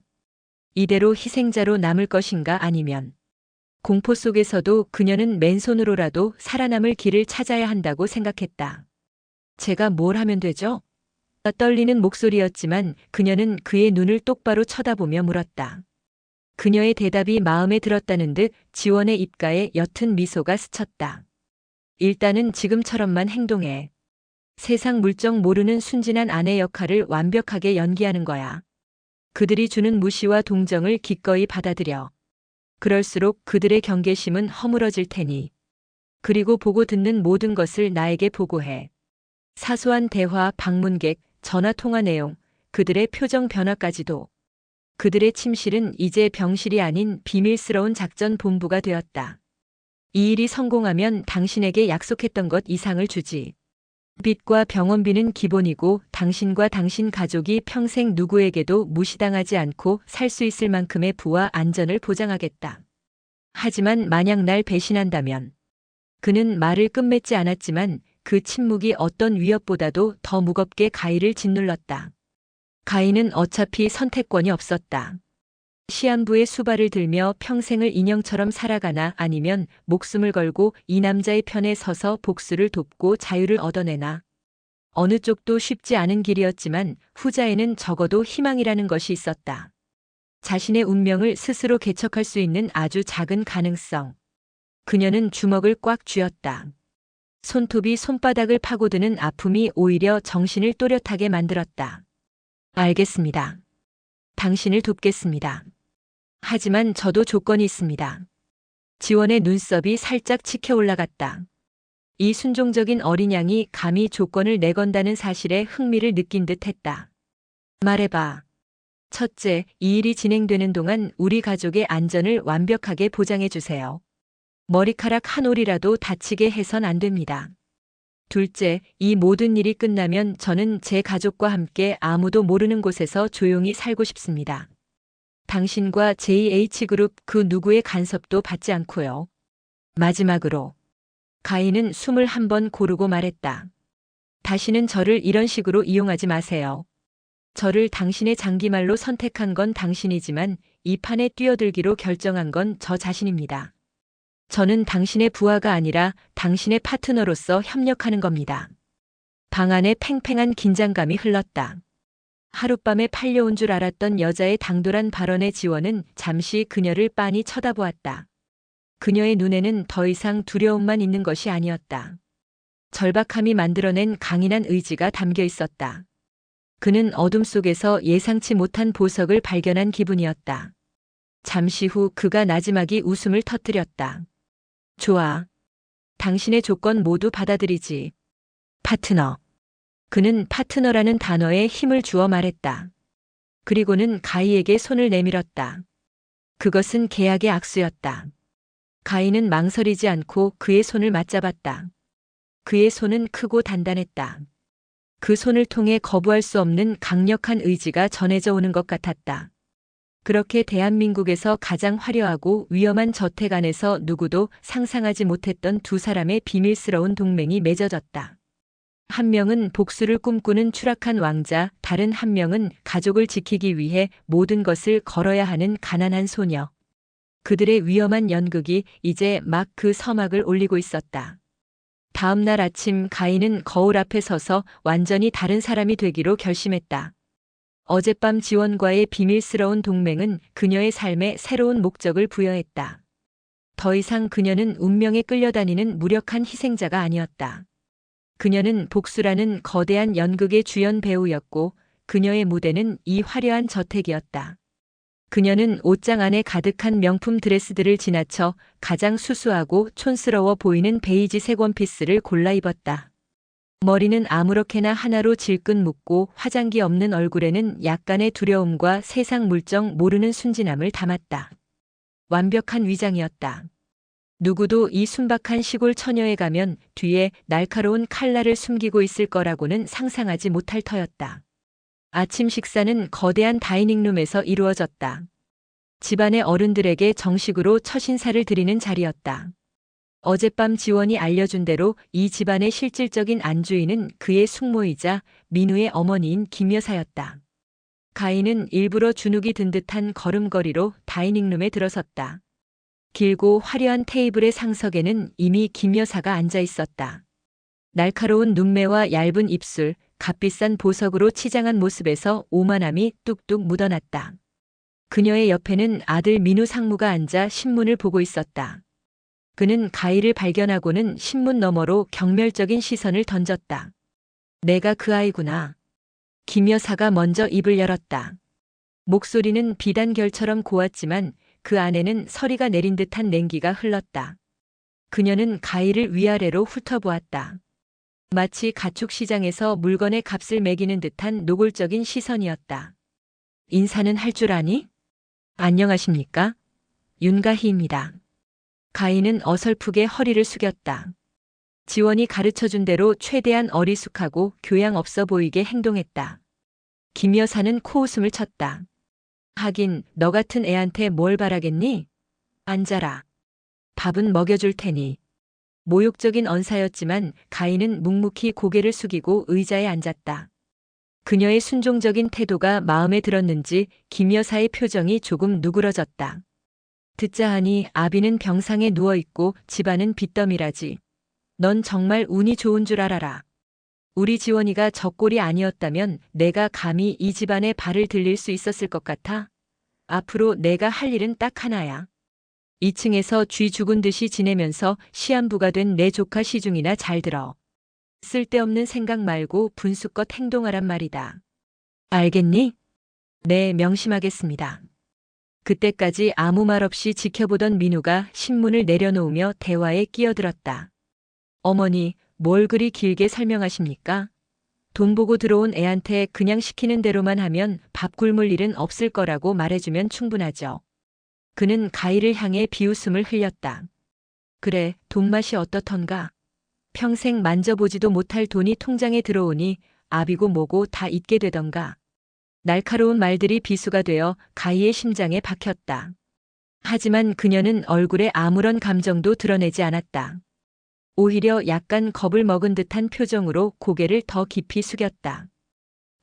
이대로 희생자로 남을 것인가 아니면 공포 속에서도 그녀는 맨손으로라도 살아남을 길을 찾아야 한다고 생각했다. 제가 뭘 하면 되죠? 떨리는 목소리였지만 그녀는 그의 눈을 똑바로 쳐다보며 물었다. 그녀의 대답이 마음에 들었다는 듯 지원의 입가에 옅은 미소가 스쳤다. 일단은 지금처럼만 행동해. 세상 물정 모르는 순진한 아내 역할을 완벽하게 연기하는 거야. 그들이 주는 무시와 동정을 기꺼이 받아들여. 그럴수록 그들의 경계심은 허물어질 테니. 그리고 보고 듣는 모든 것을 나에게 보고해. 사소한 대화, 방문객, 전화통화 내용, 그들의 표정 변화까지도. 그들의 침실은 이제 병실이 아닌 비밀스러운 작전 본부가 되었다. 이 일이 성공하면 당신에게 약속했던 것 이상을 주지. 빚과 병원비는 기본이고 당신과 당신 가족이 평생 누구에게도 무시당하지 않고 살 수 있을 만큼의 부와 안전을 보장하겠다. 하지만 만약 날 배신한다면. 그는 말을 끝맺지 않았지만 그 침묵이 어떤 위협보다도 더 무겁게 가희를 짓눌렀다. 가희는 어차피 선택권이 없었다. 시한부의 수발을 들며 평생을 인형처럼 살아가나 아니면 목숨을 걸고 이 남자의 편에 서서 복수를 돕고 자유를 얻어내나. 어느 쪽도 쉽지 않은 길이었지만 후자에는 적어도 희망이라는 것이 있었다. 자신의 운명을 스스로 개척할 수 있는 아주 작은 가능성. 그녀는 주먹을 꽉 쥐었다. 손톱이 손바닥을 파고드는 아픔이 오히려 정신을 또렷하게 만들었다. 알겠습니다. 당신을 돕겠습니다. 하지만 저도 조건이 있습니다. 지원의 눈썹이 살짝 치켜 올라갔다. 이 순종적인 어린 양이 감히 조건을 내건다는 사실에 흥미를 느낀 듯 했다. 말해봐. 첫째, 이 일이 진행되는 동안 우리 가족의 안전을 완벽하게 보장해 주세요. 머리카락 한 올이라도 다치게 해선 안 됩니다. 둘째, 이 모든 일이 끝나면 저는 제 가족과 함께 아무도 모르는 곳에서 조용히 살고 싶습니다. 당신과 JH그룹 그 누구의 간섭도 받지 않고요. 마지막으로 가희는 숨을 한 번 고르고 말했다. 다시는 저를 이런 식으로 이용하지 마세요. 저를 당신의 장기말로 선택한 건 당신이지만 이 판에 뛰어들기로 결정한 건 저 자신입니다. 저는 당신의 부하가 아니라 당신의 파트너로서 협력하는 겁니다. 방 안에 팽팽한 긴장감이 흘렀다. 하룻밤에 팔려온 줄 알았던 여자의 당돌한 발언에 지원은 잠시 그녀를 빤히 쳐다보았다. 그녀의 눈에는 더 이상 두려움만 있는 것이 아니었다. 절박함이 만들어낸 강인한 의지가 담겨 있었다. 그는 어둠 속에서 예상치 못한 보석을 발견한 기분이었다. 잠시 후 그가 나지막이 웃음을 터뜨렸다. 좋아. 당신의 조건 모두 받아들이지. 파트너. 그는 파트너라는 단어에 힘을 주어 말했다. 그리고는 가희에게 손을 내밀었다. 그것은 계약의 악수였다. 가희는 망설이지 않고 그의 손을 맞잡았다. 그의 손은 크고 단단했다. 그 손을 통해 거부할 수 없는 강력한 의지가 전해져 오는 것 같았다. 그렇게 대한민국에서 가장 화려하고 위험한 저택 안에서 누구도 상상하지 못했던 두 사람의 비밀스러운 동맹이 맺어졌다. 한 명은 복수를 꿈꾸는 추락한 왕자, 다른 한 명은 가족을 지키기 위해 모든 것을 걸어야 하는 가난한 소녀. 그들의 위험한 연극이 이제 막 그 서막을 올리고 있었다. 다음 날 아침 가희는 거울 앞에 서서 완전히 다른 사람이 되기로 결심했다. 어젯밤 지원과의 비밀스러운 동맹은 그녀의 삶에 새로운 목적을 부여했다. 더 이상 그녀는 운명에 끌려다니는 무력한 희생자가 아니었다. 그녀는 복수라는 거대한 연극의 주연 배우였고 그녀의 무대는 이 화려한 저택이었다. 그녀는 옷장 안에 가득한 명품 드레스들을 지나쳐 가장 수수하고 촌스러워 보이는 베이지색 원피스를 골라 입었다. 머리는 아무렇게나 하나로 질끈 묶고 화장기 없는 얼굴에는 약간의 두려움과 세상 물정 모르는 순진함을 담았다. 완벽한 위장이었다. 누구도 이 순박한 시골 처녀에 가면 뒤에 날카로운 칼날을 숨기고 있을 거라고는 상상하지 못할 터였다. 아침 식사는 거대한 다이닝룸에서 이루어졌다. 집안의 어른들에게 정식으로 첫 인사를 드리는 자리였다. 어젯밤 지원이 알려준 대로 이 집안의 실질적인 안주인은 그의 숙모이자 민우의 어머니인 김 여사였다. 가희는 일부러 주눅이 든 듯한 걸음걸이로 다이닝룸에 들어섰다. 길고 화려한 테이블의 상석에는 이미 김 여사가 앉아 있었다. 날카로운 눈매와 얇은 입술, 값비싼 보석으로 치장한 모습에서 오만함이 뚝뚝 묻어났다. 그녀의 옆에는 아들 민우 상무가 앉아 신문을 보고 있었다. 그는 가희를 발견하고는 신문 너머로 경멸적인 시선을 던졌다. 내가 그 아이구나. 김 여사가 먼저 입을 열었다. 목소리는 비단결처럼 고왔지만 그 안에는 서리가 내린 듯한 냉기가 흘렀다. 그녀는 가희를 위아래로 훑어보았다. 마치 가축시장에서 물건의 값을 매기는 듯한 노골적인 시선이었다. 인사는 할 줄 아니? 안녕하십니까? 윤가희입니다. 가희는 어설프게 허리를 숙였다. 지원이 가르쳐준 대로 최대한 어리숙하고 교양 없어 보이게 행동했다. 김 여사는 코웃음을 쳤다. 하긴 너 같은 애한테 뭘 바라겠니? 앉아라. 밥은 먹여줄 테니. 모욕적인 언사였지만 가희는 묵묵히 고개를 숙이고 의자에 앉았다. 그녀의 순종적인 태도가 마음에 들었는지 김 여사의 표정이 조금 누그러졌다. 듣자 하니 아비는 병상에 누워있고 집안은 빚더미라지. 넌 정말 운이 좋은 줄 알아라. 우리 지원이가 저 꼴이 아니었다면 내가 감히 이 집안에 발을 들릴 수 있었을 것 같아? 앞으로 내가 할 일은 딱 하나야. 2층에서 쥐 죽은 듯이 지내면서 시한부가 된 내 조카 시중이나 잘 들어. 쓸데없는 생각 말고 분수껏 행동하란 말이다. 알겠니? 네, 명심하겠습니다. 그때까지 아무 말 없이 지켜보던 민우가 신문을 내려놓으며 대화에 끼어들었다. 어머니, 뭘 그리 길게 설명하십니까? 돈 보고 들어온 애한테 그냥 시키는 대로만 하면 밥 굶을 일은 없을 거라고 말해주면 충분하죠. 그는 가희를 향해 비웃음을 흘렸다. 그래, 돈맛이 어떻던가? 평생 만져보지도 못할 돈이 통장에 들어오니 아비고 뭐고 다 잊게 되던가. 날카로운 말들이 비수가 되어 가희의 심장에 박혔다. 하지만 그녀는 얼굴에 아무런 감정도 드러내지 않았다. 오히려 약간 겁을 먹은 듯한 표정으로 고개를 더 깊이 숙였다.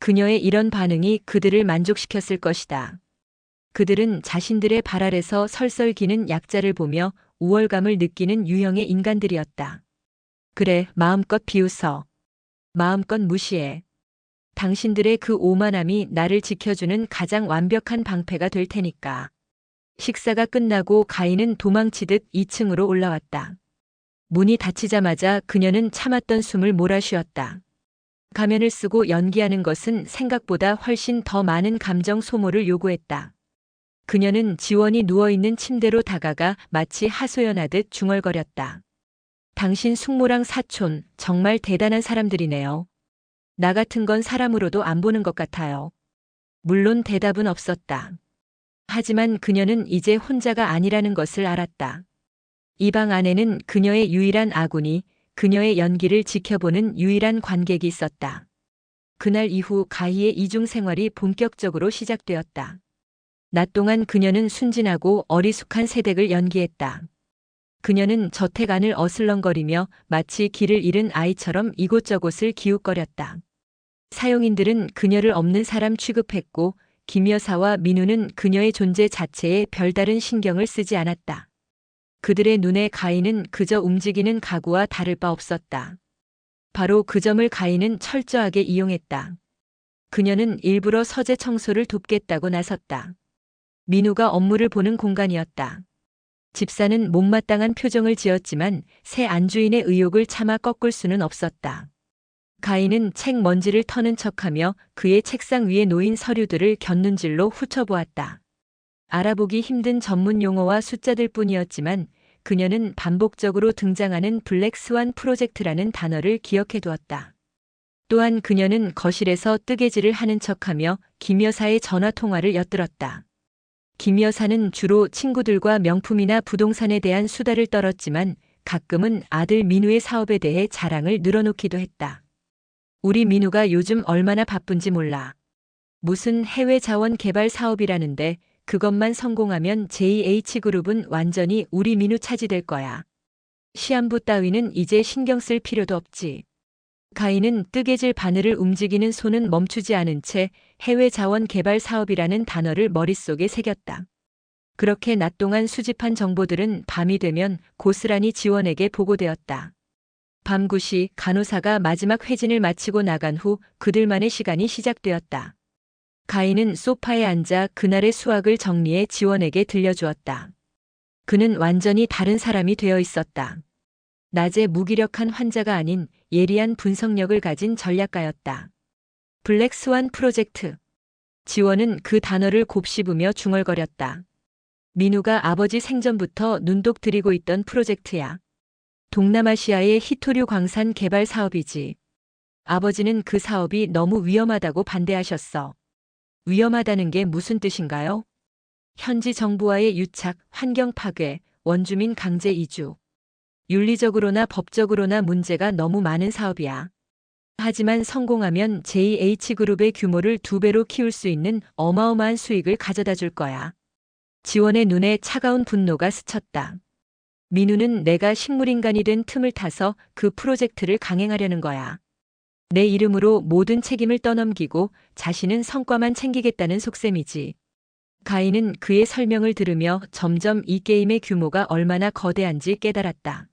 그녀의 이런 반응이 그들을 만족시켰을 것이다. 그들은 자신들의 발 아래서 설설 기는 약자를 보며 우월감을 느끼는 유형의 인간들이었다. 그래, 마음껏 비웃어. 마음껏 무시해. 당신들의 그 오만함이 나를 지켜주는 가장 완벽한 방패가 될 테니까. 식사가 끝나고 가인은 도망치듯 2층으로 올라왔다. 문이 닫히자마자 그녀는 참았던 숨을 몰아쉬었다. 가면을 쓰고 연기하는 것은 생각보다 훨씬 더 많은 감정 소모를 요구했다. 그녀는 지원이 누워있는 침대로 다가가 마치 하소연하듯 중얼거렸다. 당신 숙모랑 사촌, 정말 대단한 사람들이네요. 나 같은 건 사람으로도 안 보는 것 같아요. 물론 대답은 없었다. 하지만 그녀는 이제 혼자가 아니라는 것을 알았다. 이 방 안에는 그녀의 유일한 아군이, 그녀의 연기를 지켜보는 유일한 관객이 있었다. 그날 이후 가희의 이중 생활이 본격적으로 시작되었다. 낮 동안 그녀는 순진하고 어리숙한 새댁을 연기했다. 그녀는 저택 안을 어슬렁거리며 마치 길을 잃은 아이처럼 이곳저곳을 기웃거렸다. 사용인들은 그녀를 없는 사람 취급했고 김 여사와 민우는 그녀의 존재 자체에 별다른 신경을 쓰지 않았다. 그들의 눈에 가인은 그저 움직이는 가구와 다를 바 없었다. 바로 그 점을 가인은 철저하게 이용했다. 그녀는 일부러 서재 청소를 돕겠다고 나섰다. 민우가 업무를 보는 공간이었다. 집사는 못마땅한 표정을 지었지만 새 안주인의 의욕을 차마 꺾을 수는 없었다. 가인은 책 먼지를 터는 척하며 그의 책상 위에 놓인 서류들을 곁눈질로 훑어보았다. 알아보기 힘든 전문 용어와 숫자들 뿐이었지만 그녀는 반복적으로 등장하는 블랙 스완 프로젝트라는 단어를 기억해 두었다. 또한 그녀는 거실에서 뜨개질을 하는 척하며 김 여사의 전화 통화를 엿들었다. 김 여사는 주로 친구들과 명품이나 부동산에 대한 수다를 떨었지만 가끔은 아들 민우의 사업에 대해 자랑을 늘어놓기도 했다. 우리 민우가 요즘 얼마나 바쁜지 몰라. 무슨 해외 자원 개발 사업이라는데 그것만 성공하면 JH그룹은 완전히 우리 민우 차지될 거야. 시한부 따위는 이제 신경 쓸 필요도 없지. 가인은 뜨개질 바늘을 움직이는 손은 멈추지 않은 채 해외 자원 개발 사업이라는 단어를 머릿속에 새겼다. 그렇게 낮 동안 수집한 정보들은 밤이 되면 고스란히 지원에게 보고되었다. 밤 9시 간호사가 마지막 회진을 마치고 나간 후 그들만의 시간이 시작되었다. 가인은 소파에 앉아 그날의 수학을 정리해 지원에게 들려주었다. 그는 완전히 다른 사람이 되어 있었다. 낮에 무기력한 환자가 아닌 예리한 분석력을 가진 전략가였다. 블랙 스완 프로젝트. 지원은 그 단어를 곱씹으며 중얼거렸다. 민우가 아버지 생전부터 눈독 들이고 있던 프로젝트야. 동남아시아의 히토류 광산 개발 사업이지. 아버지는 그 사업이 너무 위험하다고 반대하셨어. 위험하다는 게 무슨 뜻인가요? 현지 정부와의 유착, 환경 파괴, 원주민 강제 이주. 윤리적으로나 법적으로나 문제가 너무 많은 사업이야. 하지만 성공하면 JH그룹의 규모를 2배로 키울 수 있는 어마어마한 수익을 가져다 줄 거야. 지원의 눈에 차가운 분노가 스쳤다. 민우는 내가 식물인간이 된 틈을 타서 그 프로젝트를 강행하려는 거야. 내 이름으로 모든 책임을 떠넘기고 자신은 성과만 챙기겠다는 속셈이지. 가인은 그의 설명을 들으며 점점 이 게임의 규모가 얼마나 거대한지 깨달았다.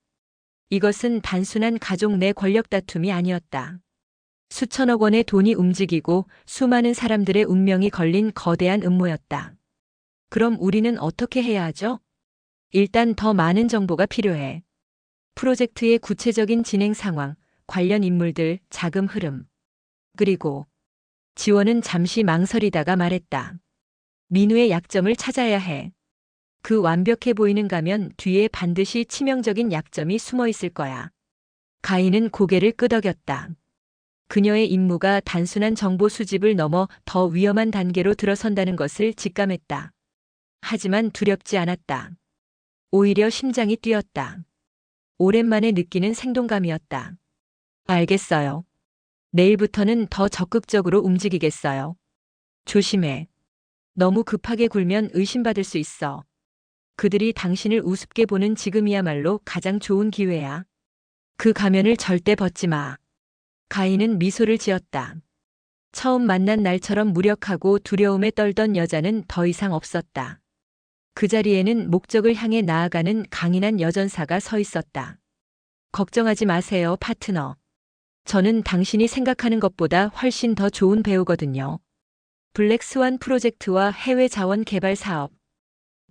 이것은 단순한 가족 내 권력 다툼이 아니었다. 수천억 원의 돈이 움직이고 수많은 사람들의 운명이 걸린 거대한 음모였다. 그럼 우리는 어떻게 해야 하죠? 일단 더 많은 정보가 필요해. 프로젝트의 구체적인 진행 상황, 관련 인물들, 자금 흐름. 그리고 지원은 잠시 망설이다가 말했다. 민우의 약점을 찾아야 해. 그 완벽해 보이는 가면 뒤에 반드시 치명적인 약점이 숨어 있을 거야. 가인은 고개를 끄덕였다. 그녀의 임무가 단순한 정보 수집을 넘어 더 위험한 단계로 들어선다는 것을 직감했다. 하지만 두렵지 않았다. 오히려 심장이 뛰었다. 오랜만에 느끼는 생동감이었다. 알겠어요. 내일부터는 더 적극적으로 움직이겠어요. 조심해. 너무 급하게 굴면 의심받을 수 있어. 그들이 당신을 우습게 보는 지금이야말로 가장 좋은 기회야. 그 가면을 절대 벗지 마. 가인은 미소를 지었다. 처음 만난 날처럼 무력하고 두려움에 떨던 여자는 더 이상 없었다. 그 자리에는 목적을 향해 나아가는 강인한 여전사가 서 있었다. 걱정하지 마세요, 파트너. 저는 당신이 생각하는 것보다 훨씬 더 좋은 배우거든요. 블랙스완 프로젝트와 해외 자원 개발 사업.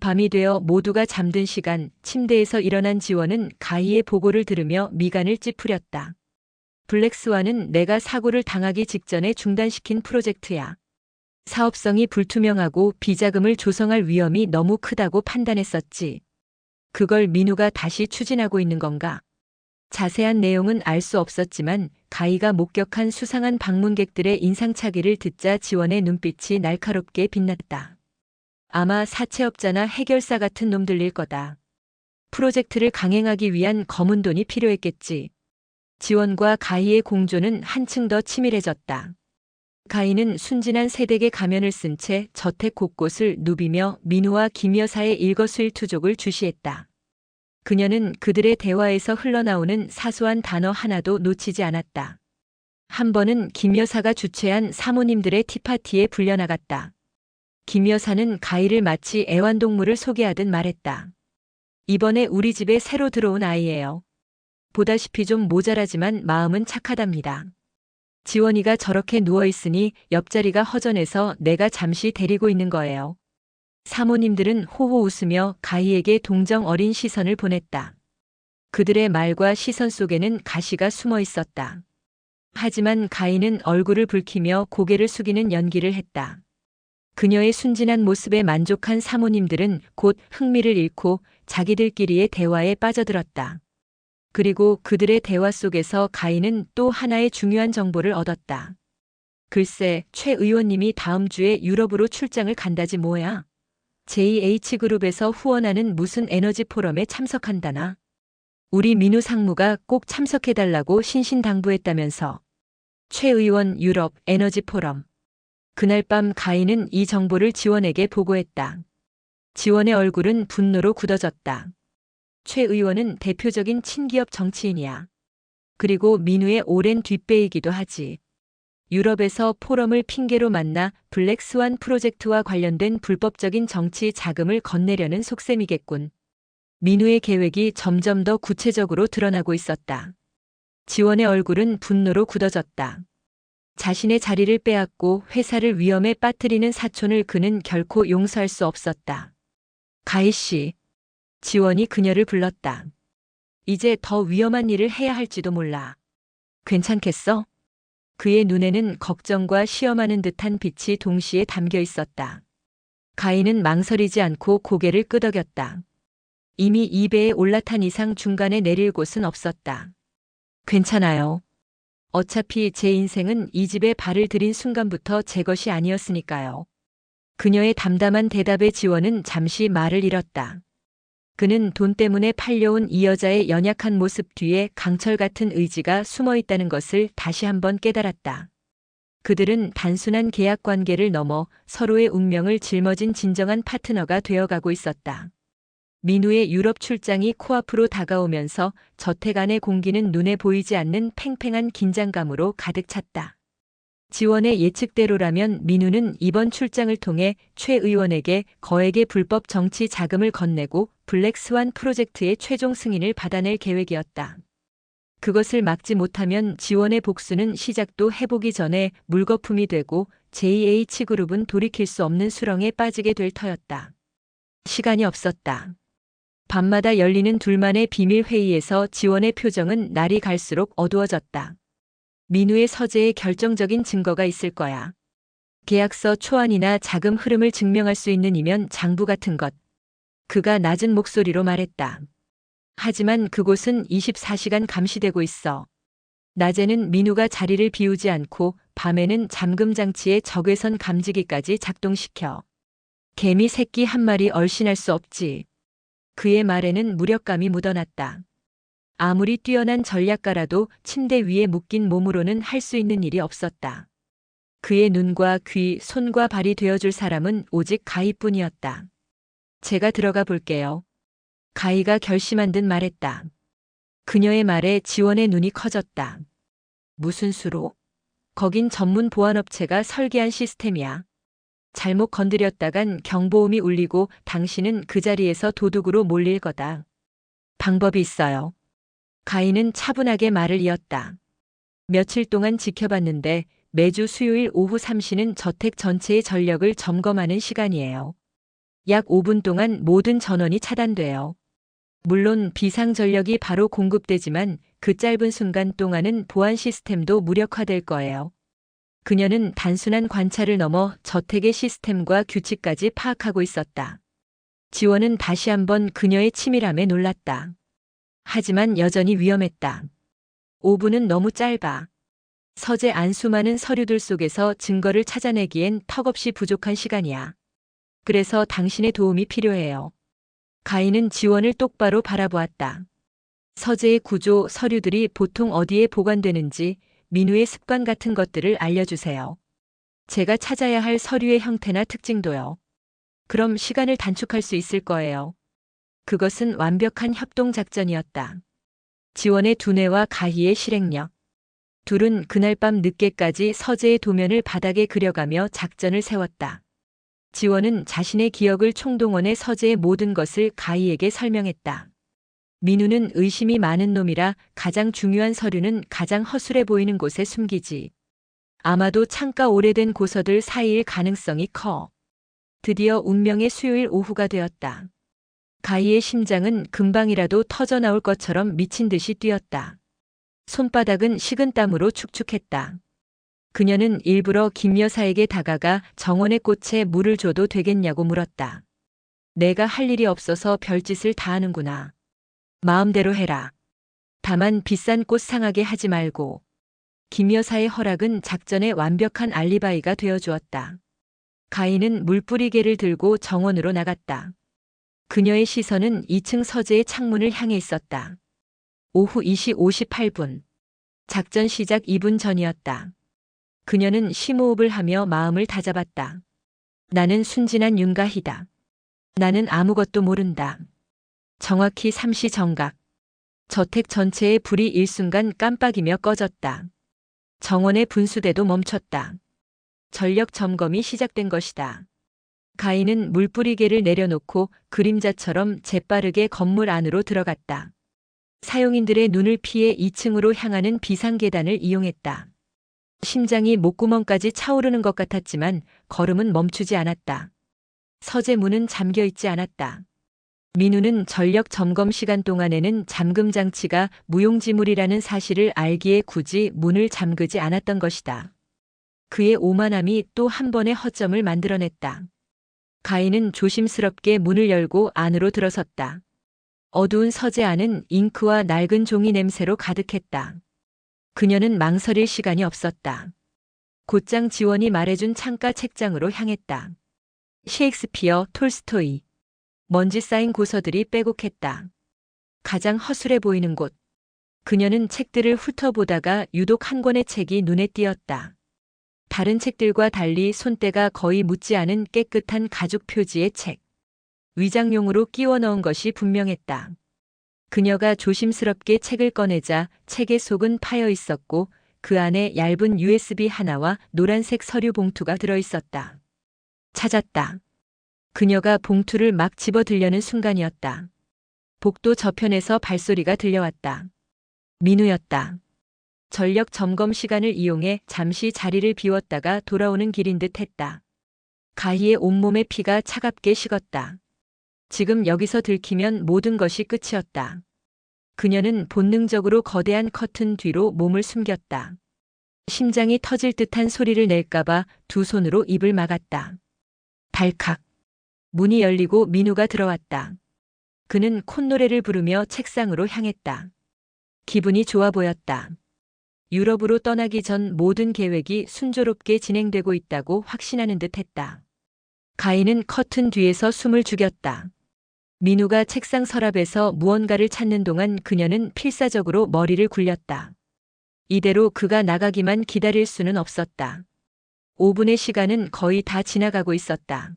밤이 되어 모두가 잠든 시간, 침대에서 일어난 지원은 가희의 보고를 들으며 미간을 찌푸렸다. 블랙스완은 내가 사고를 당하기 직전에 중단시킨 프로젝트야. 사업성이 불투명하고 비자금을 조성할 위험이 너무 크다고 판단했었지. 그걸 민우가 다시 추진하고 있는 건가? 자세한 내용은 알 수 없었지만 가희가 목격한 수상한 방문객들의 인상착의를 듣자 지원의 눈빛이 날카롭게 빛났다. 아마 사채업자나 해결사 같은 놈들일 거다. 프로젝트를 강행하기 위한 검은 돈이 필요했겠지. 지원과 가희의 공조는 한층 더 치밀해졌다. 가희는 순진한 세댁의 가면을 쓴 채 저택 곳곳을 누비며 민우와 김 여사의 일거수일투족을 주시했다. 그녀는 그들의 대화에서 흘러나오는 사소한 단어 하나도 놓치지 않았다. 한 번은 김 여사가 주최한 사모님들의 티파티에 불려나갔다. 김 여사는 가희를 마치 애완동물을 소개하듯 말했다. 이번에 우리 집에 새로 들어온 아이예요. 보다시피 좀 모자라지만 마음은 착하답니다. 지원이가 저렇게 누워있으니 옆자리가 허전해서 내가 잠시 데리고 있는 거예요. 사모님들은 호호 웃으며 가희에게 동정 어린 시선을 보냈다. 그들의 말과 시선 속에는 가시가 숨어 있었다. 하지만 가희는 얼굴을 붉히며 고개를 숙이는 연기를 했다. 그녀의 순진한 모습에 만족한 사모님들은 곧 흥미를 잃고 자기들끼리의 대화에 빠져들었다. 그리고 그들의 대화 속에서 가희는 또 하나의 중요한 정보를 얻었다. 글쎄, 최 의원님이 다음 주에 유럽으로 출장을 간다지 뭐야. JH그룹에서 후원하는 무슨 에너지 포럼에 참석한다나. 우리 민우 상무가 꼭 참석해달라고 신신당부했다면서. 최 의원 유럽 에너지 포럼. 그날 밤 가희는 이 정보를 지원에게 보고했다. 지원의 얼굴은 분노로 굳어졌다. 최 의원은 대표적인 친기업 정치인이야. 그리고 민우의 오랜 뒷배이기도 하지. 유럽에서 포럼을 핑계로 만나 블랙스완 프로젝트와 관련된 불법적인 정치 자금을 건네려는 속셈이겠군. 민우의 계획이 점점 더 구체적으로 드러나고 있었다. 지원의 얼굴은 분노로 굳어졌다. 자신의 자리를 빼앗고 회사를 위험에 빠뜨리는 사촌을 그는 결코 용서할 수 없었다. 가희 씨. 지원이 그녀를 불렀다. 이제 더 위험한 일을 해야 할지도 몰라. 괜찮겠어? 그의 눈에는 걱정과 시험하는 듯한 빛이 동시에 담겨 있었다. 가희는 망설이지 않고 고개를 끄덕였다. 이미 2배에 올라탄 이상 중간에 내릴 곳은 없었다. 괜찮아요. 어차피 제 인생은 이 집에 발을 들인 순간부터 제 것이 아니었으니까요. 그녀의 담담한 대답에 지원은 잠시 말을 잃었다. 그는 돈 때문에 팔려온 이 여자의 연약한 모습 뒤에 강철 같은 의지가 숨어 있다는 것을 다시 한번 깨달았다. 그들은 단순한 계약 관계를 넘어 서로의 운명을 짊어진 진정한 파트너가 되어가고 있었다. 민우의 유럽 출장이 코앞으로 다가오면서 저택 안의 공기는 눈에 보이지 않는 팽팽한 긴장감으로 가득 찼다. 지원의 예측대로라면 민우는 이번 출장을 통해 최 의원에게 거액의 불법 정치 자금을 건네고 블랙스완 프로젝트의 최종 승인을 받아낼 계획이었다. 그것을 막지 못하면 지원의 복수는 시작도 해보기 전에 물거품이 되고 JH그룹은 돌이킬 수 없는 수렁에 빠지게 될 터였다. 시간이 없었다. 밤마다 열리는 둘만의 비밀 회의에서 지원의 표정은 날이 갈수록 어두워졌다. 민우의 서재에 결정적인 증거가 있을 거야. 계약서 초안이나 자금 흐름을 증명할 수 있는 이면 장부 같은 것. 그가 낮은 목소리로 말했다. 하지만 그곳은 24시간 감시되고 있어. 낮에는 민우가 자리를 비우지 않고 밤에는 잠금 장치에 적외선 감지기까지 작동시켜. 개미 새끼 한 마리 얼씬할 수 없지. 그의 말에는 무력감이 묻어났다. 아무리 뛰어난 전략가라도 침대 위에 묶인 몸으로는 할 수 있는 일이 없었다. 그의 눈과 귀, 손과 발이 되어줄 사람은 오직 가희뿐이었다. 제가 들어가 볼게요. 가희가 결심한 듯 말했다. 그녀의 말에 지원의 눈이 커졌다. 무슨 수로? 거긴 전문 보안업체가 설계한 시스템이야. 잘못 건드렸다간 경보음이 울리고 당신은 그 자리에서 도둑으로 몰릴 거다. 방법이 있어요. 가희는 차분하게 말을 이었다. 며칠 동안 지켜봤는데 매주 수요일 오후 3시는 저택 전체의 전력을 점검하는 시간이에요. 약 5분 동안 모든 전원이 차단돼요. 물론 비상전력이 바로 공급되지만 그 짧은 순간 동안은 보안 시스템도 무력화될 거예요. 그녀는 단순한 관찰을 넘어 저택의 시스템과 규칙까지 파악하고 있었다. 지원은 다시 한번 그녀의 치밀함에 놀랐다. 하지만 여전히 위험했다. 5분은 너무 짧아. 서재 안 수많은 서류들 속에서 증거를 찾아내기엔 턱없이 부족한 시간이야. 그래서 당신의 도움이 필요해요. 가인은 지원을 똑바로 바라보았다. 서재의 구조, 서류들이 보통 어디에 보관되는지, 민우의 습관 같은 것들을 알려주세요. 제가 찾아야 할 서류의 형태나 특징도요. 그럼 시간을 단축할 수 있을 거예요. 그것은 완벽한 협동작전이었다. 지원의 두뇌와 가희의 실행력. 둘은 그날 밤 늦게까지 서재의 도면을 바닥에 그려가며 작전을 세웠다. 지원은 자신의 기억을 총동원해 서재의 모든 것을 가희에게 설명했다. 민우는 의심이 많은 놈이라 가장 중요한 서류는 가장 허술해 보이는 곳에 숨기지. 아마도 창가 오래된 고서들 사이일 가능성이 커. 드디어 운명의 수요일 오후가 되었다. 가희의 심장은 금방이라도 터져나올 것처럼 미친 듯이 뛰었다. 손바닥은 식은땀으로 축축했다. 그녀는 일부러 김 여사에게 다가가 정원의 꽃에 물을 줘도 되겠냐고 물었다. 내가 할 일이 없어서 별짓을 다 하는구나. 마음대로 해라. 다만 비싼 꽃 상하게 하지 말고. 김 여사의 허락은 작전의 완벽한 알리바이가 되어주었다. 가인은 물뿌리개를 들고 정원으로 나갔다. 그녀의 시선은 2층 서재의 창문을 향해 있었다. 오후 2시 58분. 작전 시작 2분 전이었다. 그녀는 심호흡을 하며 마음을 다잡았다. 나는 순진한 윤가희다. 나는 아무것도 모른다. 정확히 3시 정각. 저택 전체의 불이 일순간 깜빡이며 꺼졌다. 정원의 분수대도 멈췄다. 전력 점검이 시작된 것이다. 가인은 물뿌리개를 내려놓고 그림자처럼 재빠르게 건물 안으로 들어갔다. 사용인들의 눈을 피해 2층으로 향하는 비상계단을 이용했다. 심장이 목구멍까지 차오르는 것 같았지만 걸음은 멈추지 않았다. 서재 문은 잠겨 있지 않았다. 민우는 전력 점검 시간 동안에는 잠금 장치가 무용지물이라는 사실을 알기에 굳이 문을 잠그지 않았던 것이다. 그의 오만함이 또 한 번의 허점을 만들어냈다. 가인은 조심스럽게 문을 열고 안으로 들어섰다. 어두운 서재 안은 잉크와 낡은 종이 냄새로 가득했다. 그녀는 망설일 시간이 없었다. 곧장 지원이 말해준 창가 책장으로 향했다. 셰익스피어, 톨스토이. 먼지 쌓인 고서들이 빼곡했다. 가장 허술해 보이는 곳. 그녀는 책들을 훑어보다가 유독 한 권의 책이 눈에 띄었다. 다른 책들과 달리 손때가 거의 묻지 않은 깨끗한 가죽 표지의 책. 위장용으로 끼워 넣은 것이 분명했다. 그녀가 조심스럽게 책을 꺼내자 책의 속은 파여 있었고 그 안에 얇은 USB 하나와 노란색 서류 봉투가 들어 있었다. 찾았다. 그녀가 봉투를 막 집어 들려는 순간이었다. 복도 저편에서 발소리가 들려왔다. 민우였다. 전력 점검 시간을 이용해 잠시 자리를 비웠다가 돌아오는 길인 듯 했다. 가희의 온몸의 피가 차갑게 식었다. 지금 여기서 들키면 모든 것이 끝이었다. 그녀는 본능적으로 거대한 커튼 뒤로 몸을 숨겼다. 심장이 터질 듯한 소리를 낼까봐 두 손으로 입을 막았다. 달칵. 문이 열리고 민우가 들어왔다. 그는 콧노래를 부르며 책상으로 향했다. 기분이 좋아 보였다. 유럽으로 떠나기 전 모든 계획이 순조롭게 진행되고 있다고 확신하는 듯 했다. 가인은 커튼 뒤에서 숨을 죽였다. 민우가 책상 서랍에서 무언가를 찾는 동안 그녀는 필사적으로 머리를 굴렸다. 이대로 그가 나가기만 기다릴 수는 없었다. 5분의 시간은 거의 다 지나가고 있었다.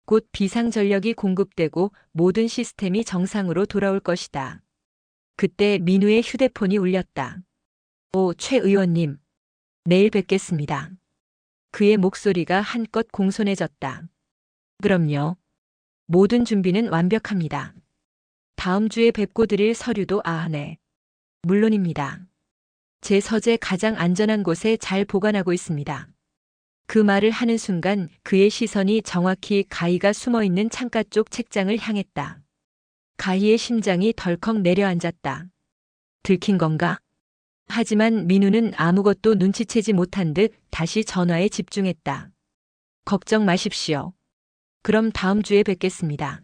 곧 비상전력이 공급되고 모든 시스템이 정상으로 돌아올 것이다. 그때 민우의 휴대폰이 울렸다. 오, 최 의원님. 내일 뵙겠습니다. 그의 목소리가 한껏 공손해졌다. 그럼요. 모든 준비는 완벽합니다. 다음 주에 뵙고 드릴 서류도 네. 물론입니다. 제 서재 가장 안전한 곳에 잘 보관하고 있습니다. 그 말을 하는 순간 그의 시선이 정확히 가희가 숨어 있는 창가 쪽 책장을 향했다. 가희의 심장이 덜컥 내려앉았다. 들킨 건가? 하지만 민우는 아무것도 눈치채지 못한 듯 다시 전화에 집중했다. 걱정 마십시오. 그럼 다음 주에 뵙겠습니다.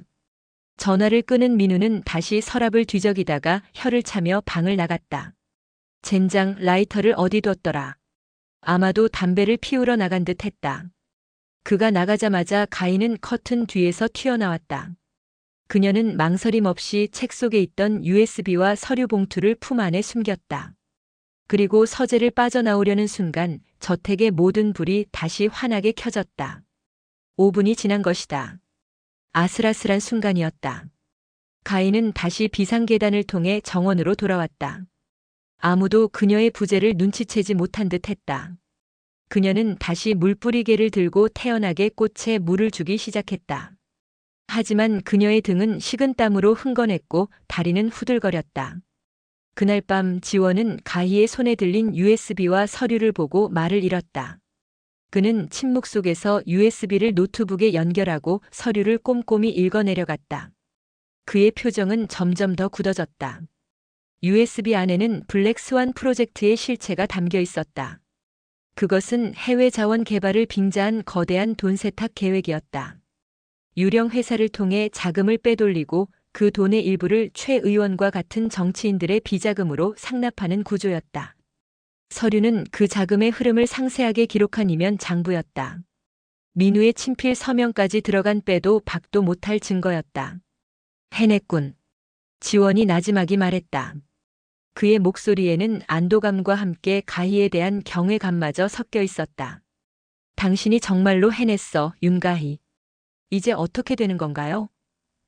전화를 끊은 민우는 다시 서랍을 뒤적이다가 혀를 차며 방을 나갔다. 젠장, 라이터를 어디 뒀더라. 아마도 담배를 피우러 나간 듯 했다. 그가 나가자마자 가희는 커튼 뒤에서 튀어나왔다. 그녀는 망설임 없이 책 속에 있던 USB와 서류 봉투를 품 안에 숨겼다. 그리고 서재를 빠져나오려는 순간 저택의 모든 불이 다시 환하게 켜졌다. 5분이 지난 것이다. 아슬아슬한 순간이었다. 가희는 다시 비상계단을 통해 정원으로 돌아왔다. 아무도 그녀의 부재를 눈치채지 못한 듯 했다. 그녀는 다시 물뿌리개를 들고 태연하게 꽃에 물을 주기 시작했다. 하지만 그녀의 등은 식은땀으로 흥건했고 다리는 후들거렸다. 그날 밤 지원은 가희의 손에 들린 USB와 서류를 보고 말을 잃었다. 그는 침묵 속에서 USB를 노트북에 연결하고 서류를 꼼꼼히 읽어내려갔다. 그의 표정은 점점 더 굳어졌다. USB 안에는 블랙 스완 프로젝트의 실체가 담겨 있었다. 그것은 해외 자원 개발을 빙자한 거대한 돈 세탁 계획이었다. 유령 회사를 통해 자금을 빼돌리고 그 돈의 일부를 최 의원과 같은 정치인들의 비자금으로 상납하는 구조였다. 서류는 그 자금의 흐름을 상세하게 기록한 이면 장부였다. 민우의 친필 서명까지 들어간 빼도 박도 못할 증거였다. 해냈군. 지원이 나지막이 말했다. 그의 목소리에는 안도감과 함께 가희에 대한 경외감마저 섞여 있었다. 당신이 정말로 해냈어, 윤가희. 이제 어떻게 되는 건가요?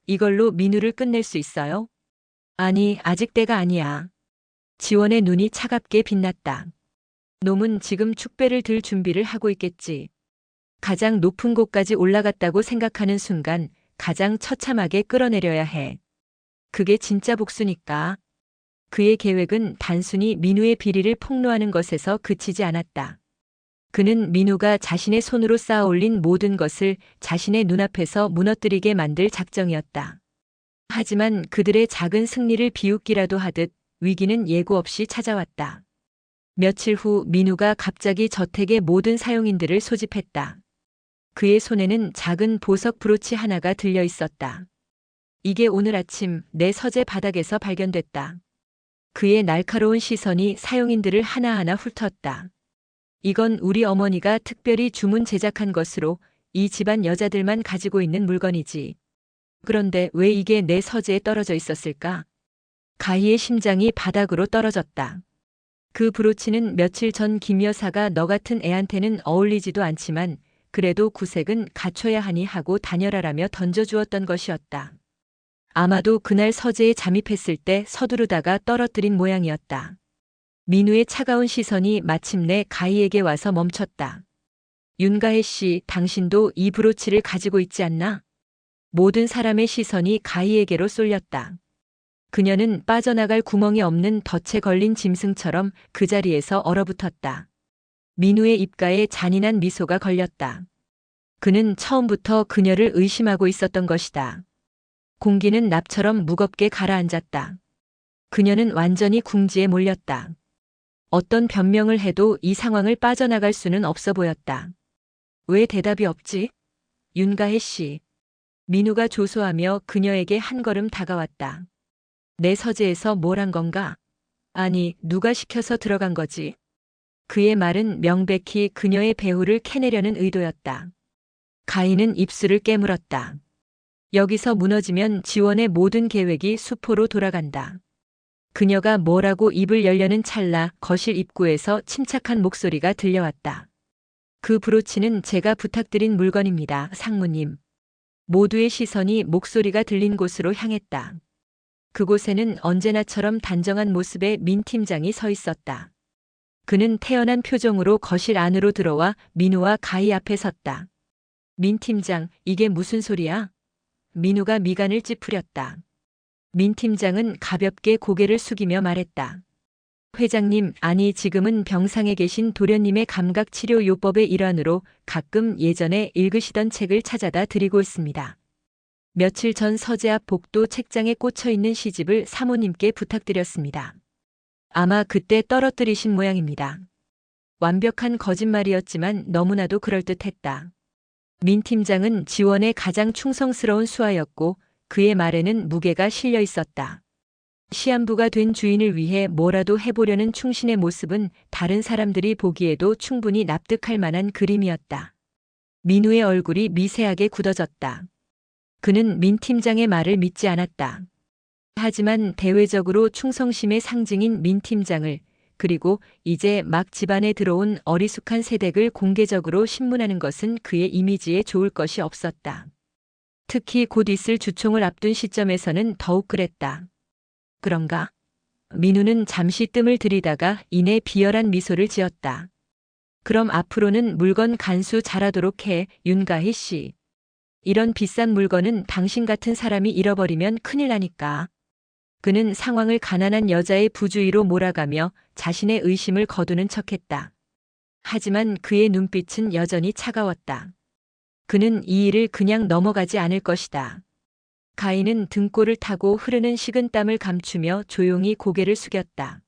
이걸로 민우를 끝낼 수 있어요? 아니, 아직 때가 아니야. 지원의 눈이 차갑게 빛났다. 놈은 지금 축배를 들 준비를 하고 있겠지. 가장 높은 곳까지 올라갔다고 생각하는 순간 가장 처참하게 끌어내려야 해. 그게 진짜 복수니까. 그의 계획은 단순히 민우의 비리를 폭로하는 것에서 그치지 않았다. 그는 민우가 자신의 손으로 쌓아 올린 모든 것을 자신의 눈앞에서 무너뜨리게 만들 작정이었다. 하지만 그들의 작은 승리를 비웃기라도 하듯 위기는 예고 없이 찾아왔다. 며칠 후 민우가 갑자기 저택의 모든 사용인들을 소집했다. 그의 손에는 작은 보석 브로치 하나가 들려 있었다. 이게 오늘 아침 내 서재 바닥에서 발견됐다. 그의 날카로운 시선이 사용인들을 하나하나 훑었다. 이건 우리 어머니가 특별히 주문 제작한 것으로 이 집안 여자들만 가지고 있는 물건이지. 그런데 왜 이게 내 서재에 떨어져 있었을까? 가희의 심장이 바닥으로 떨어졌다. 그 브로치는 며칠 전 김 여사가 너 같은 애한테는 어울리지도 않지만 그래도 구색은 갖춰야 하니 하고 다녀라라며 던져주었던 것이었다. 아마도 그날 서재에 잠입했을 때 서두르다가 떨어뜨린 모양이었다. 민우의 차가운 시선이 마침내 가희에게 와서 멈췄다. 윤가혜 씨, 당신도 이 브로치를 가지고 있지 않나? 모든 사람의 시선이 가희에게로 쏠렸다. 그녀는 빠져나갈 구멍이 없는 덫에 걸린 짐승처럼 그 자리에서 얼어붙었다. 민우의 입가에 잔인한 미소가 걸렸다. 그는 처음부터 그녀를 의심하고 있었던 것이다. 공기는 납처럼 무겁게 가라앉았다. 그녀는 완전히 궁지에 몰렸다. 어떤 변명을 해도 이 상황을 빠져나갈 수는 없어 보였다. 왜 대답이 없지? 윤가혜 씨. 민우가 조소하며 그녀에게 한 걸음 다가왔다. 내 서재에서 뭘 한 건가? 아니, 누가 시켜서 들어간 거지? 그의 말은 명백히 그녀의 배후를 캐내려는 의도였다. 가희는 입술을 깨물었다. 여기서 무너지면 지원의 모든 계획이 수포로 돌아간다. 그녀가 뭐라고 입을 열려는 찰나 거실 입구에서 침착한 목소리가 들려왔다. 그 브로치는 제가 부탁드린 물건입니다, 상무님. 모두의 시선이 목소리가 들린 곳으로 향했다. 그곳에는 언제나처럼 단정한 모습의 민 팀장이 서 있었다. 그는 태연한 표정으로 거실 안으로 들어와 민우와 가희 앞에 섰다. 민 팀장, 이게 무슨 소리야? 민우가 미간을 찌푸렸다. 민 팀장은 가볍게 고개를 숙이며 말했다. 회장님, 아니 지금은 병상에 계신 도련님의 감각치료 요법의 일환으로 가끔 예전에 읽으시던 책을 찾아다 드리고 있습니다. 며칠 전 서재 앞 복도 책장에 꽂혀 있는 시집을 사모님께 부탁드렸습니다. 아마 그때 떨어뜨리신 모양입니다. 완벽한 거짓말이었지만 너무나도 그럴듯했다. 민 팀장은 지원의 가장 충성스러운 수하였고 그의 말에는 무게가 실려 있었다. 시한부가 된 주인을 위해 뭐라도 해보려는 충신의 모습은 다른 사람들이 보기에도 충분히 납득할 만한 그림이었다. 민우의 얼굴이 미세하게 굳어졌다. 그는 민 팀장의 말을 믿지 않았다. 하지만 대외적으로 충성심의 상징인 민 팀장을, 그리고 이제 막 집안에 들어온 어리숙한 세댁을 공개적으로 신문하는 것은 그의 이미지에 좋을 것이 없었다. 특히 곧 있을 주총을 앞둔 시점에서는 더욱 그랬다. 그런가? 민우는 잠시 뜸을 들이다가 이내 비열한 미소를 지었다. 그럼 앞으로는 물건 간수 잘하도록 해, 윤가희 씨. 이런 비싼 물건은 당신 같은 사람이 잃어버리면 큰일 나니까. 그는 상황을 가난한 여자의 부주의로 몰아가며 자신의 의심을 거두는 척했다. 하지만 그의 눈빛은 여전히 차가웠다. 그는 이 일을 그냥 넘어가지 않을 것이다. 가인은 등골을 타고 흐르는 식은땀을 감추며 조용히 고개를 숙였다.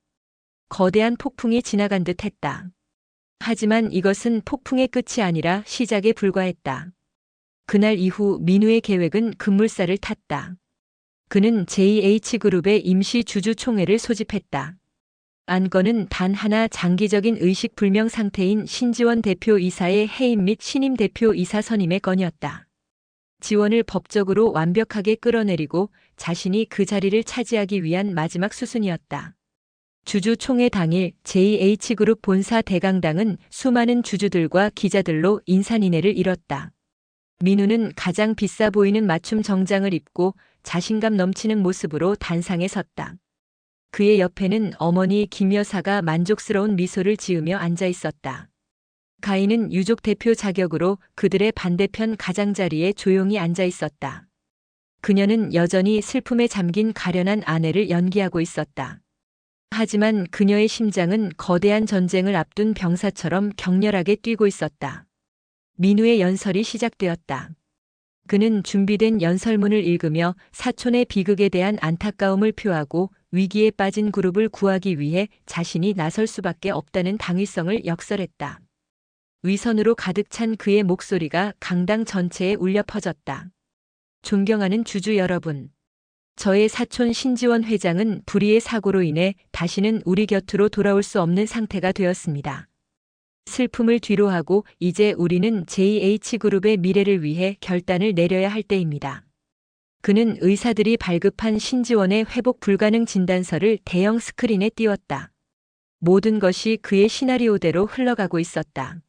거대한 폭풍이 지나간 듯 했다. 하지만 이것은 폭풍의 끝이 아니라 시작에 불과했다. 그날 이후 민우의 계획은 급물살을 탔다. 그는 JH그룹의 임시 주주총회를 소집했다. 안건은 단 하나, 장기적인 의식불명 상태인 신지원 대표이사의 해임 및 신임 대표이사 선임의 건이었다. 지원을 법적으로 완벽하게 끌어내리고 자신이 그 자리를 차지하기 위한 마지막 수순이었다. 주주총회 당일 JH그룹 본사 대강당은 수많은 주주들과 기자들로 인산인해를 이뤘다. 민우는 가장 비싸 보이는 맞춤 정장을 입고 자신감 넘치는 모습으로 단상에 섰다. 그의 옆에는 어머니 김 여사가 만족스러운 미소를 지으며 앉아 있었다. 가인은 유족 대표 자격으로 그들의 반대편 가장자리에 조용히 앉아 있었다. 그녀는 여전히 슬픔에 잠긴 가련한 아내를 연기하고 있었다. 하지만 그녀의 심장은 거대한 전쟁을 앞둔 병사처럼 격렬하게 뛰고 있었다. 민우의 연설이 시작되었다. 그는 준비된 연설문을 읽으며 사촌의 비극에 대한 안타까움을 표하고 위기에 빠진 그룹을 구하기 위해 자신이 나설 수밖에 없다는 당위성을 역설했다. 위선으로 가득 찬 그의 목소리가 강당 전체에 울려 퍼졌다. 존경하는 주주 여러분. 저의 사촌 신지원 회장은 불의의 사고로 인해 다시는 우리 곁으로 돌아올 수 없는 상태가 되었습니다. 슬픔을 뒤로하고 이제 우리는 JH그룹의 미래를 위해 결단을 내려야 할 때입니다. 그는 의사들이 발급한 신지원의 회복 불가능 진단서를 대형 스크린에 띄웠다. 모든 것이 그의 시나리오대로 흘러가고 있었다.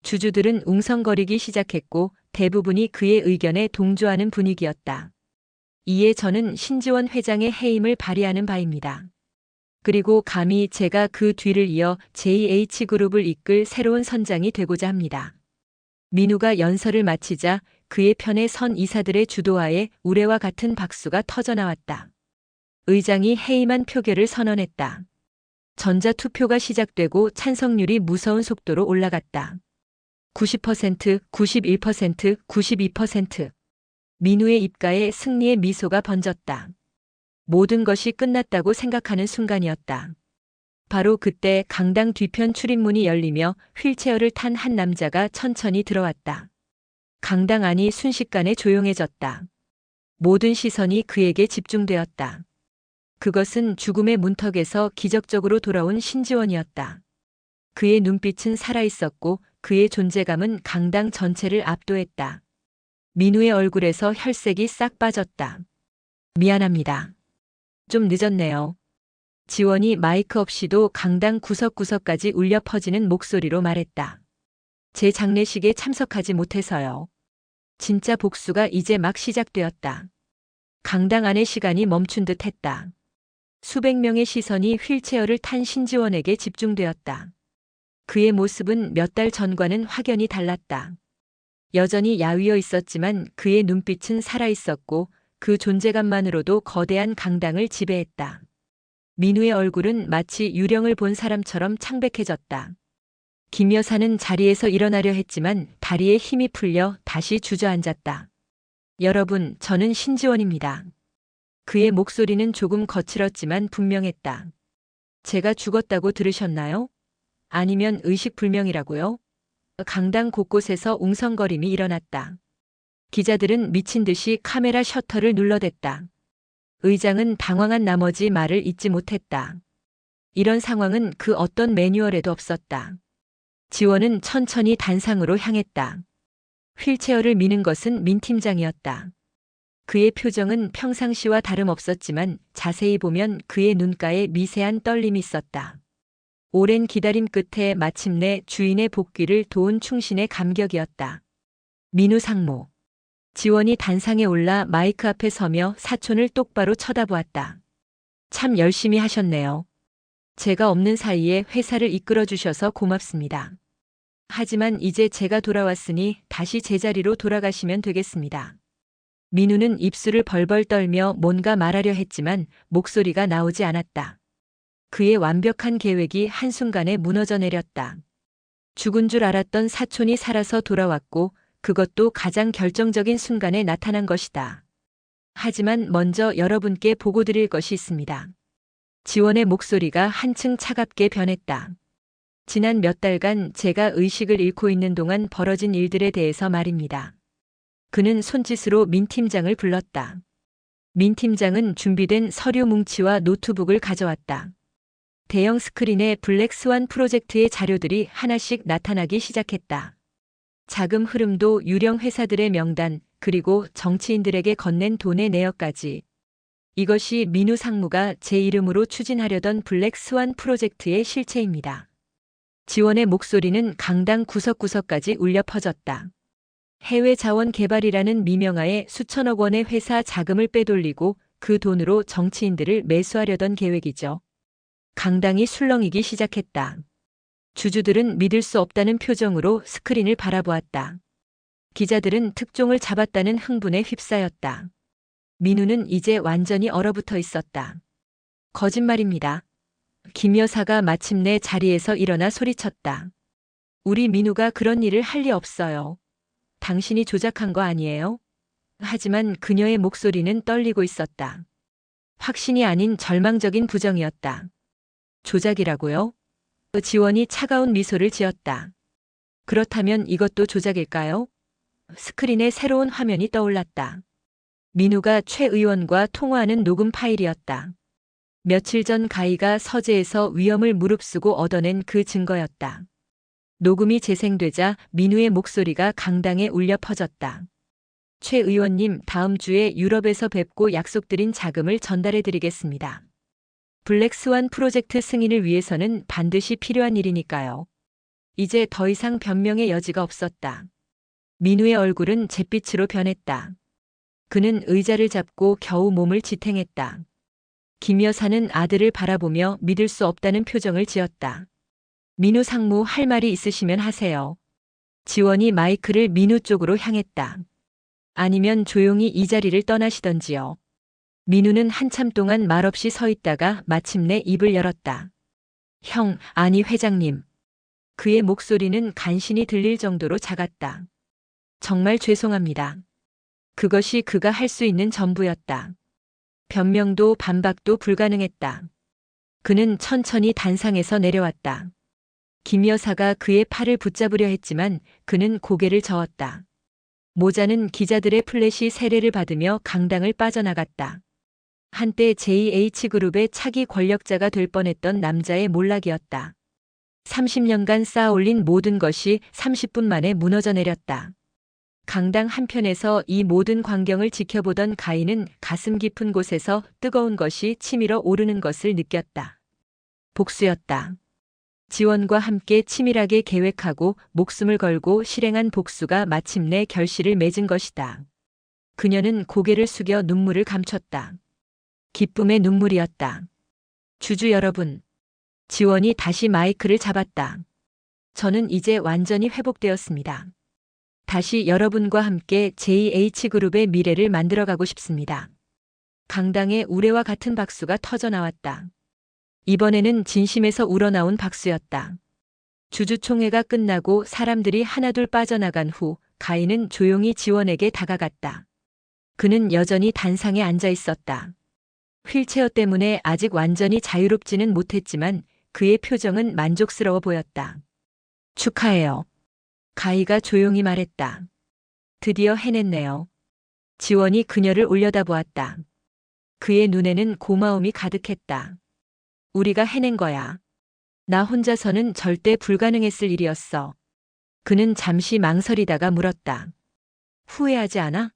주주들은 웅성거리기 시작했고 대부분이 그의 의견에 동조하는 분위기였다. 이에 저는 신지원 회장의 해임을 발의하는 바입니다. 그리고 감히 제가 그 뒤를 이어 JH그룹을 이끌 새로운 선장이 되고자 합니다. 민우가 연설을 마치자 그의 편에 선 이사들의 주도하에 우레와 같은 박수가 터져나왔다. 의장이 해임안 표결을 선언했다. 전자투표가 시작되고 찬성률이 무서운 속도로 올라갔다. 90%, 91%, 92%. 민우의 입가에 승리의 미소가 번졌다. 모든 것이 끝났다고 생각하는 순간이었다. 바로 그때 강당 뒤편 출입문이 열리며 휠체어를 탄 한 남자가 천천히 들어왔다. 강당 안이 순식간에 조용해졌다. 모든 시선이 그에게 집중되었다. 그것은 죽음의 문턱에서 기적적으로 돌아온 신지원이었다. 그의 눈빛은 살아있었고 그의 존재감은 강당 전체를 압도했다. 민우의 얼굴에서 혈색이 싹 빠졌다. 미안합니다. 좀 늦었네요. 지원이 마이크 없이도 강당 구석구석까지 울려 퍼지는 목소리로 말했다. 제 장례식에 참석하지 못해서요. 진짜 복수가 이제 막 시작되었다. 강당 안의 시간이 멈춘 듯 했다. 수백 명의 시선이 휠체어를 탄 신지원에게 집중되었다. 그의 모습은 몇 달 전과는 확연히 달랐다. 여전히 야위어 있었지만 그의 눈빛은 살아있었고 그 존재감만으로도 거대한 강당을 지배했다. 민우의 얼굴은 마치 유령을 본 사람처럼 창백해졌다. 김 여사는 자리에서 일어나려 했지만 다리에 힘이 풀려 다시 주저앉았다. 여러분, 저는 신지원입니다. 그의 목소리는 조금 거칠었지만 분명했다. 제가 죽었다고 들으셨나요? 아니면 의식불명이라고요? 강당 곳곳에서 웅성거림이 일어났다. 기자들은 미친 듯이 카메라 셔터를 눌러댔다. 의장은 당황한 나머지 말을 잇지 못했다. 이런 상황은 그 어떤 매뉴얼에도 없었다. 지원은 천천히 단상으로 향했다. 휠체어를 미는 것은 민 팀장이었다. 그의 표정은 평상시와 다름없었지만 자세히 보면 그의 눈가에 미세한 떨림이 있었다. 오랜 기다림 끝에 마침내 주인의 복귀를 도운 충신의 감격이었다. 민우 상무. 지원이 단상에 올라 마이크 앞에 서며 사촌을 똑바로 쳐다보았다. 참 열심히 하셨네요. 제가 없는 사이에 회사를 이끌어 주셔서 고맙습니다. 하지만 이제 제가 돌아왔으니 다시 제자리로 돌아가시면 되겠습니다. 민우는 입술을 벌벌 떨며 뭔가 말하려 했지만 목소리가 나오지 않았다. 그의 완벽한 계획이 한순간에 무너져 내렸다. 죽은 줄 알았던 사촌이 살아서 돌아왔고 그것도 가장 결정적인 순간에 나타난 것이다. 하지만 먼저 여러분께 보고 드릴 것이 있습니다. 지원의 목소리가 한층 차갑게 변했다. 지난 몇 달간 제가 의식을 잃고 있는 동안 벌어진 일들에 대해서 말입니다. 그는 손짓으로 민 팀장을 불렀다. 민 팀장은 준비된 서류 뭉치와 노트북을 가져왔다. 대형 스크린에 블랙 스완 프로젝트의 자료들이 하나씩 나타나기 시작했다. 자금 흐름도 유령 회사들의 명단, 그리고 정치인들에게 건넨 돈의 내역까지. 이것이 민우 상무가 제 이름으로 추진하려던 블랙 스완 프로젝트의 실체입니다. 지원의 목소리는 강당 구석구석까지 울려 퍼졌다. 해외 자원 개발이라는 미명하에 수천억 원의 회사 자금을 빼돌리고 그 돈으로 정치인들을 매수하려던 계획이죠. 강당이 술렁이기 시작했다. 주주들은 믿을 수 없다는 표정으로 스크린을 바라보았다. 기자들은 특종을 잡았다는 흥분에 휩싸였다. 민우는 이제 완전히 얼어붙어 있었다. 거짓말입니다. 김 여사가 마침내 자리에서 일어나 소리쳤다. 우리 민우가 그런 일을 할 리 없어요. 당신이 조작한 거 아니에요? 하지만 그녀의 목소리는 떨리고 있었다. 확신이 아닌 절망적인 부정이었다. 조작이라고요? 지원이 차가운 미소를 지었다. 그렇다면 이것도 조작일까요? 스크린에 새로운 화면이 떠올랐다. 민우가 최 의원과 통화하는 녹음 파일이었다. 며칠 전 가희가 서재에서 위험을 무릅쓰고 얻어낸 그 증거였다. 녹음이 재생되자 민우의 목소리가 강당에 울려 퍼졌다. 최 의원님, 다음 주에 유럽에서 뵙고 약속드린 자금을 전달해 드리겠습니다. 블랙 스완 프로젝트 승인을 위해서는 반드시 필요한 일이니까요. 이제 더 이상 변명의 여지가 없었다. 민우의 얼굴은 잿빛으로 변했다. 그는 의자를 잡고 겨우 몸을 지탱했다. 김 여사는 아들을 바라보며 믿을 수 없다는 표정을 지었다. 민우 상무, 할 말이 있으시면 하세요. 지원이 마이크를 민우 쪽으로 향했다. 아니면 조용히 이 자리를 떠나시던지요. 민우는 한참 동안 말없이 서 있다가 마침내 입을 열었다. 형, 아니 회장님. 그의 목소리는 간신히 들릴 정도로 작았다. 정말 죄송합니다. 그것이 그가 할 수 있는 전부였다. 변명도 반박도 불가능했다. 그는 천천히 단상에서 내려왔다. 김 여사가 그의 팔을 붙잡으려 했지만 그는 고개를 저었다. 모자는 기자들의 플래시 세례를 받으며 강당을 빠져나갔다. 한때 JH그룹의 차기 권력자가 될 뻔했던 남자의 몰락이었다. 30년간 쌓아올린 모든 것이 30분 만에 무너져 내렸다. 강당 한편에서 이 모든 광경을 지켜보던 가인은 가슴 깊은 곳에서 뜨거운 것이 치밀어 오르는 것을 느꼈다. 복수였다. 지원과 함께 치밀하게 계획하고 목숨을 걸고 실행한 복수가 마침내 결실을 맺은 것이다. 그녀는 고개를 숙여 눈물을 감췄다. 기쁨의 눈물이었다. 주주 여러분. 지원이 다시 마이크를 잡았다. 저는 이제 완전히 회복되었습니다. 다시 여러분과 함께 JH그룹의 미래를 만들어가고 싶습니다. 강당에 우레와 같은 박수가 터져 나왔다. 이번에는 진심에서 우러나온 박수였다. 주주총회가 끝나고 사람들이 하나둘 빠져나간 후 가인은 조용히 지원에게 다가갔다. 그는 여전히 단상에 앉아 있었다. 휠체어 때문에 아직 완전히 자유롭지는 못했지만 그의 표정은 만족스러워 보였다. 축하해요. 가희가 조용히 말했다. 드디어 해냈네요. 지원이 그녀를 올려다보았다. 그의 눈에는 고마움이 가득했다. 우리가 해낸 거야. 나 혼자서는 절대 불가능했을 일이었어. 그는 잠시 망설이다가 물었다. 후회하지 않아?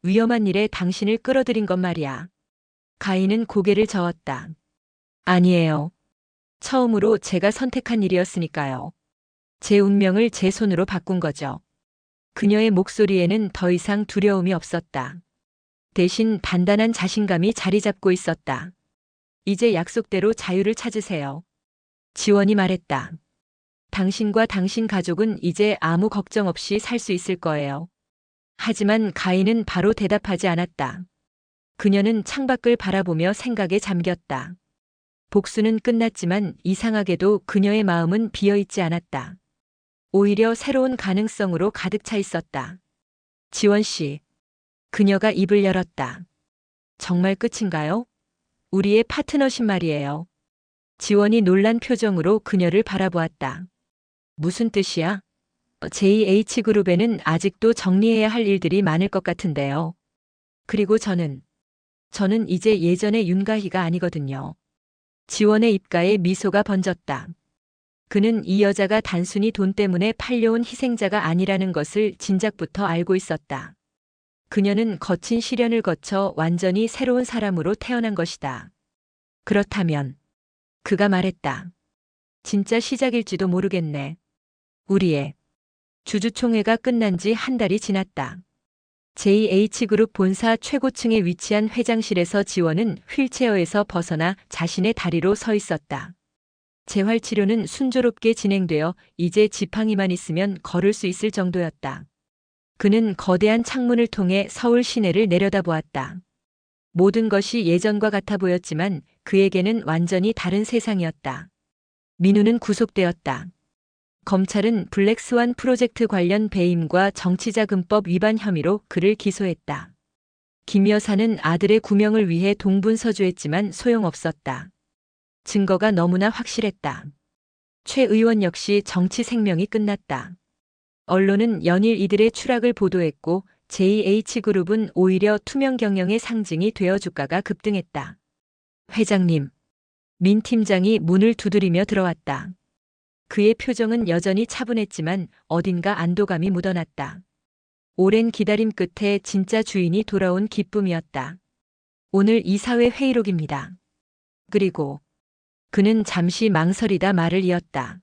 위험한 일에 당신을 끌어들인 것 말이야. 가인은 고개를 저었다. 아니에요. 처음으로 제가 선택한 일이었으니까요. 제 운명을 제 손으로 바꾼 거죠. 그녀의 목소리에는 더 이상 두려움이 없었다. 대신 단단한 자신감이 자리 잡고 있었다. 이제 약속대로 자유를 찾으세요. 지원이 말했다. 당신과 당신 가족은 이제 아무 걱정 없이 살 수 있을 거예요. 하지만 가인은 바로 대답하지 않았다. 그녀는 창밖을 바라보며 생각에 잠겼다. 복수는 끝났지만 이상하게도 그녀의 마음은 비어있지 않았다. 오히려 새로운 가능성으로 가득 차 있었다. 지원 씨. 그녀가 입을 열었다. 정말 끝인가요? 우리의 파트너십 말이에요. 지원이 놀란 표정으로 그녀를 바라보았다. 무슨 뜻이야? JH그룹에는 아직도 정리해야 할 일들이 많을 것 같은데요. 그리고 저는 이제 예전의 윤가희가 아니거든요. 지원의 입가에 미소가 번졌다. 그는 이 여자가 단순히 돈 때문에 팔려온 희생자가 아니라는 것을 진작부터 알고 있었다. 그녀는 거친 시련을 거쳐 완전히 새로운 사람으로 태어난 것이다. 그렇다면 그가 말했다. 진짜 시작일지도 모르겠네. 우리의 주주총회가 끝난 지 한 달이 지났다. JH그룹 본사 최고층에 위치한 회장실에서 지원은 휠체어에서 벗어나 자신의 다리로 서 있었다. 재활치료는 순조롭게 진행되어 이제 지팡이만 있으면 걸을 수 있을 정도였다. 그는 거대한 창문을 통해 서울 시내를 내려다보았다. 모든 것이 예전과 같아 보였지만 그에게는 완전히 다른 세상이었다. 민우는 구속되었다. 검찰은 블랙스완 프로젝트 관련 배임과 정치자금법 위반 혐의로 그를 기소했다. 김 여사는 아들의 구명을 위해 동분서주했지만 소용없었다. 증거가 너무나 확실했다. 최 의원 역시 정치 생명이 끝났다. 언론은 연일 이들의 추락을 보도했고 JH그룹은 오히려 투명 경영의 상징이 되어 주가가 급등했다. 회장님. 민 팀장이 문을 두드리며 들어왔다. 그의 표정은 여전히 차분했지만 어딘가 안도감이 묻어났다. 오랜 기다림 끝에 진짜 주인이 돌아온 기쁨이었다. 오늘 이사회 회의록입니다. 그리고 그는 잠시 망설이다 말을 이었다.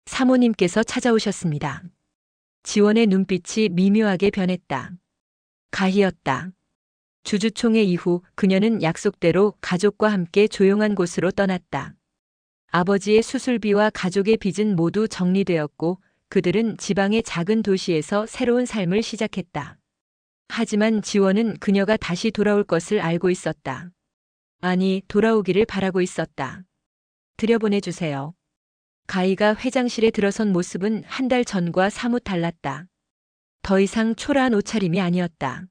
사모님께서 찾아오셨습니다. 지원의 눈빛이 미묘하게 변했다. 가희였다. 주주총회 이후 그녀는 약속대로 가족과 함께 조용한 곳으로 떠났다. 아버지의 수술비와 가족의 빚은 모두 정리되었고 그들은 지방의 작은 도시에서 새로운 삶을 시작했다. 하지만 지원은 그녀가 다시 돌아올 것을 알고 있었다. 아니, 돌아오기를 바라고 있었다. 들여보내주세요. 가희가 회장실에 들어선 모습은 한 달 전과 사뭇 달랐다. 더 이상 초라한 옷차림이 아니었다.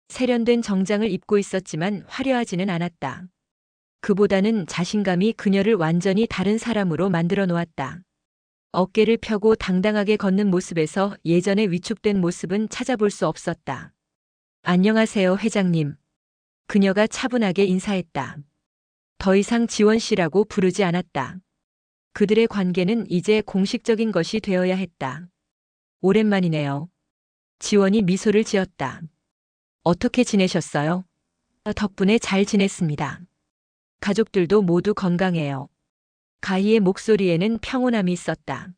세련된 정장을 입고 있었지만 화려하지는 않았다. 그보다는 자신감이 그녀를 완전히 다른 사람으로 만들어 놓았다. 어깨를 펴고 당당하게 걷는 모습에서 예전의 위축된 모습은 찾아볼 수 없었다. 안녕하세요, 회장님. 그녀가 차분하게 인사했다. 더 이상 지원 씨라고 부르지 않았다. 그들의 관계는 이제 공식적인 것이 되어야 했다. 오랜만이네요. 지원이 미소를 지었다. 어떻게 지내셨어요? 덕분에 잘 지냈습니다. 가족들도 모두 건강해요. 가희의 목소리에는 평온함이 있었다.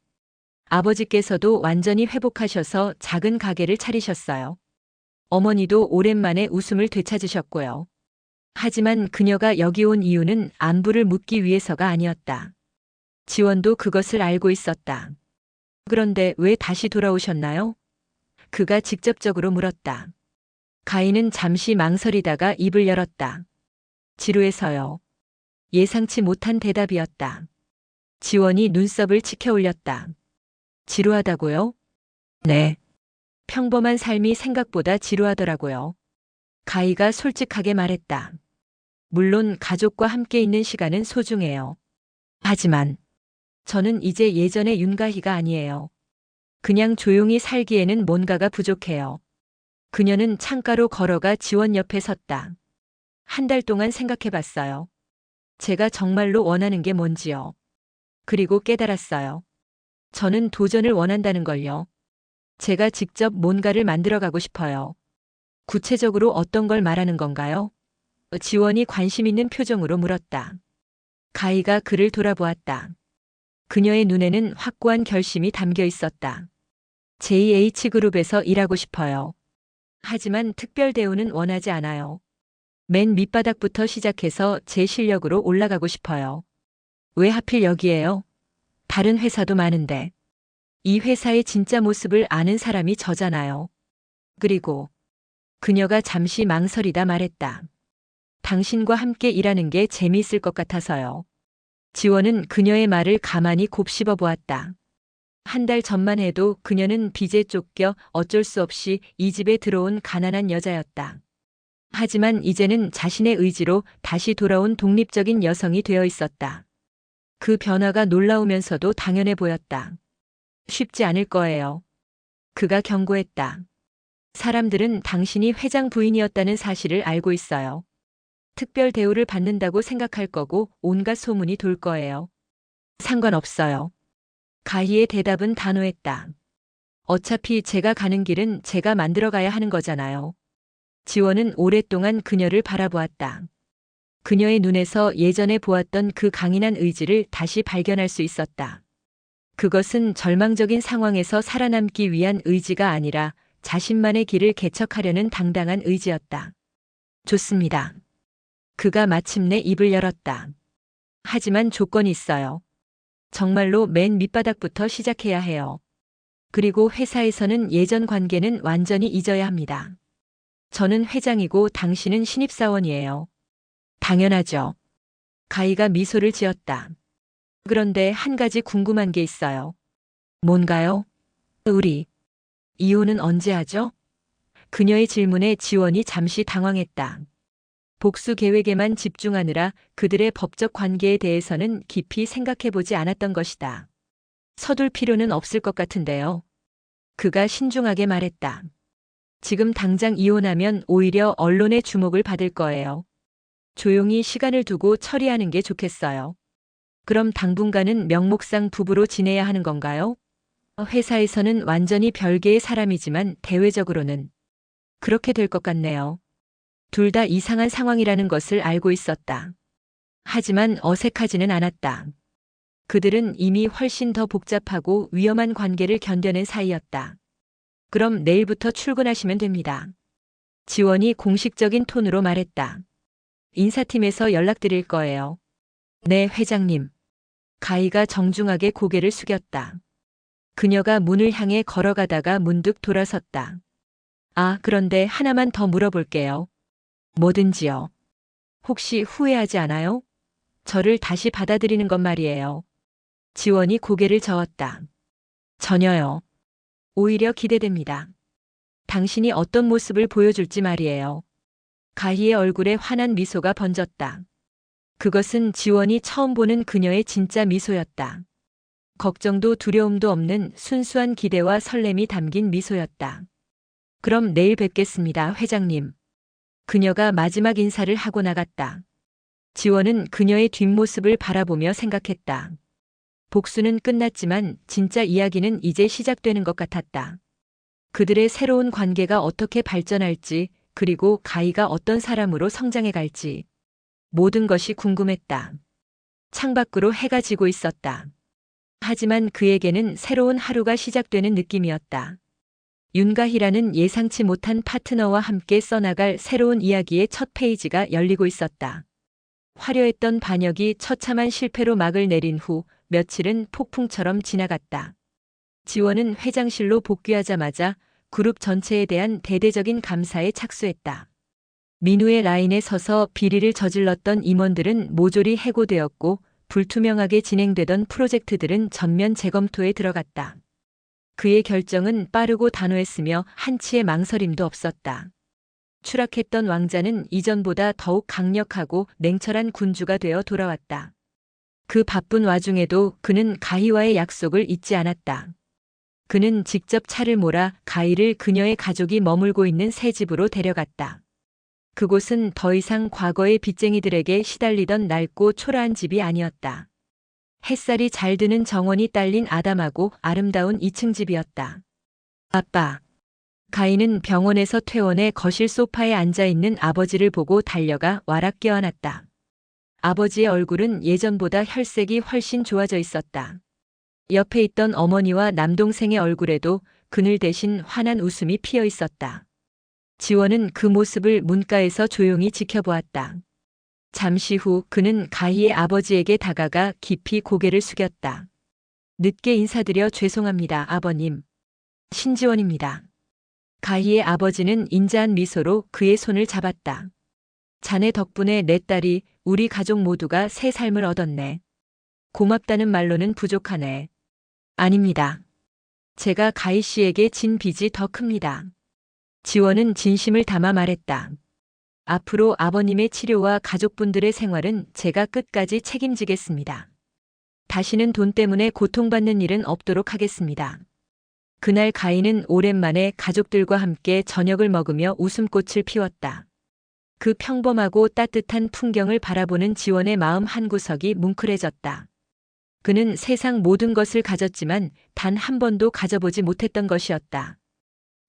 아버지께서도 완전히 회복하셔서 작은 가게를 차리셨어요. 어머니도 오랜만에 웃음을 되찾으셨고요. 하지만 그녀가 여기 온 이유는 안부를 묻기 위해서가 아니었다. 지원도 그것을 알고 있었다. 그런데 왜 다시 돌아오셨나요? 그가 직접적으로 물었다. 가희는 잠시 망설이다가 입을 열었다. 지루해서요. 예상치 못한 대답이었다. 지원이 눈썹을 치켜 올렸다. 지루하다고요? 네. 평범한 삶이 생각보다 지루하더라고요. 가희가 솔직하게 말했다. 물론 가족과 함께 있는 시간은 소중해요. 하지만 저는 이제 예전의 윤가희가 아니에요. 그냥 조용히 살기에는 뭔가가 부족해요. 그녀는 창가로 걸어가 지원 옆에 섰다. 한 달 동안 생각해 봤어요. 제가 정말로 원하는 게 뭔지요. 그리고 깨달았어요. 저는 도전을 원한다는 걸요. 제가 직접 뭔가를 만들어가고 싶어요. 구체적으로 어떤 걸 말하는 건가요? 지원이 관심 있는 표정으로 물었다. 가희가 그를 돌아보았다. 그녀의 눈에는 확고한 결심이 담겨 있었다. JH그룹에서 일하고 싶어요. 하지만 특별 대우는 원하지 않아요. 맨 밑바닥부터 시작해서 제 실력으로 올라가고 싶어요. 왜 하필 여기에요? 다른 회사도 많은데. 이 회사의 진짜 모습을 아는 사람이 저잖아요. 그리고 그녀가 잠시 망설이다 말했다. 당신과 함께 일하는 게 재미있을 것 같아서요. 지원은 그녀의 말을 가만히 곱씹어 보았다. 한 달 전만 해도 그녀는 빚에 쫓겨 어쩔 수 없이 이 집에 들어온 가난한 여자였다. 하지만 이제는 자신의 의지로 다시 돌아온 독립적인 여성이 되어 있었다. 그 변화가 놀라우면서도 당연해 보였다. 쉽지 않을 거예요. 그가 경고했다. 사람들은 당신이 회장 부인이었다는 사실을 알고 있어요. 특별 대우를 받는다고 생각할 거고 온갖 소문이 돌 거예요. 상관없어요. 가희의 대답은 단호했다. 어차피 제가 가는 길은 제가 만들어 가야 하는 거잖아요. 지원은 오랫동안 그녀를 바라보았다. 그녀의 눈에서 예전에 보았던 그 강인한 의지를 다시 발견할 수 있었다. 그것은 절망적인 상황에서 살아남기 위한 의지가 아니라 자신만의 길을 개척하려는 당당한 의지였다. 좋습니다. 그가 마침내 입을 열었다. 하지만 조건이 있어요. 정말로 맨 밑바닥부터 시작해야 해요. 그리고 회사에서는 예전 관계는 완전히 잊어야 합니다. 저는 회장이고 당신은 신입사원이에요. 당연하죠. 가희가 미소를 지었다. 그런데 한 가지 궁금한 게 있어요. 뭔가요? 우리 이혼은 언제 하죠? 그녀의 질문에 지원이 잠시 당황했다. 복수 계획에만 집중하느라 그들의 법적 관계에 대해서는 깊이 생각해 보지 않았던 것이다. 서둘 필요는 없을 것 같은데요. 그가 신중하게 말했다. 지금 당장 이혼하면 오히려 언론의 주목을 받을 거예요. 조용히 시간을 두고 처리하는 게 좋겠어요. 그럼 당분간은 명목상 부부로 지내야 하는 건가요? 회사에서는 완전히 별개의 사람이지만 대외적으로는 그렇게 될 것 같네요. 둘 다 이상한 상황이라는 것을 알고 있었다. 하지만 어색하지는 않았다. 그들은 이미 훨씬 더 복잡하고 위험한 관계를 견뎌낸 사이였다. 그럼 내일부터 출근하시면 됩니다. 지원이 공식적인 톤으로 말했다. 인사팀에서 연락드릴 거예요. 네, 회장님. 가희가 정중하게 고개를 숙였다. 그녀가 문을 향해 걸어가다가 문득 돌아섰다. 아, 그런데 하나만 더 물어볼게요. 뭐든지요. 혹시 후회하지 않아요? 저를 다시 받아들이는 것 말이에요. 지원이 고개를 저었다. 전혀요. 오히려 기대됩니다. 당신이 어떤 모습을 보여줄지 말이에요. 가희의 얼굴에 환한 미소가 번졌다. 그것은 지원이 처음 보는 그녀의 진짜 미소였다. 걱정도 두려움도 없는 순수한 기대와 설렘이 담긴 미소였다. 그럼 내일 뵙겠습니다, 회장님. 그녀가 마지막 인사를 하고 나갔다. 지원은 그녀의 뒷모습을 바라보며 생각했다. 복수는 끝났지만 진짜 이야기는 이제 시작되는 것 같았다. 그들의 새로운 관계가 어떻게 발전할지, 그리고 가희가 어떤 사람으로 성장해 갈지. 모든 것이 궁금했다. 창밖으로 해가 지고 있었다. 하지만 그에게는 새로운 하루가 시작되는 느낌이었다. 윤가희라는 예상치 못한 파트너와 함께 써나갈 새로운 이야기의 첫 페이지가 열리고 있었다. 화려했던 반역이 처참한 실패로 막을 내린 후 며칠은 폭풍처럼 지나갔다. 지원은 회장실로 복귀하자마자 그룹 전체에 대한 대대적인 감사에 착수했다. 민우의 라인에 서서 비리를 저질렀던 임원들은 모조리 해고되었고 불투명하게 진행되던 프로젝트들은 전면 재검토에 들어갔다. 그의 결정은 빠르고 단호했으며 한치의 망설임도 없었다. 추락했던 왕자는 이전보다 더욱 강력하고 냉철한 군주가 되어 돌아왔다. 그 바쁜 와중에도 그는 가희와의 약속을 잊지 않았다. 그는 직접 차를 몰아 가희를 그녀의 가족이 머물고 있는 새 집으로 데려갔다. 그곳은 더 이상 과거의 빚쟁이들에게 시달리던 낡고 초라한 집이 아니었다. 햇살이 잘 드는 정원이 딸린 아담하고 아름다운 2층 집이었다. 아빠. 가희는 병원에서 퇴원해 거실 소파에 앉아있는 아버지를 보고 달려가 와락 껴안았다. 아버지의 얼굴은 예전보다 혈색이 훨씬 좋아져 있었다. 옆에 있던 어머니와 남동생의 얼굴에도 그늘 대신 환한 웃음이 피어 있었다. 지원은 그 모습을 문가에서 조용히 지켜보았다. 잠시 후 그는 가희의 아버지에게 다가가 깊이 고개를 숙였다. 늦게 인사드려 죄송합니다, 아버님. 신지원입니다. 가희의 아버지는 인자한 미소로 그의 손을 잡았다. 자네 덕분에 내 딸이 우리 가족 모두가 새 삶을 얻었네. 고맙다는 말로는 부족하네. 아닙니다. 제가 가희 씨에게 진 빚이 더 큽니다. 지원은 진심을 담아 말했다. 앞으로 아버님의 치료와 가족분들의 생활은 제가 끝까지 책임지겠습니다. 다시는 돈 때문에 고통받는 일은 없도록 하겠습니다. 그날 가희는 오랜만에 가족들과 함께 저녁을 먹으며 웃음꽃을 피웠다. 그 평범하고 따뜻한 풍경을 바라보는 지원의 마음 한구석이 뭉클해졌다. 그는 세상 모든 것을 가졌지만 단 한 번도 가져보지 못했던 것이었다.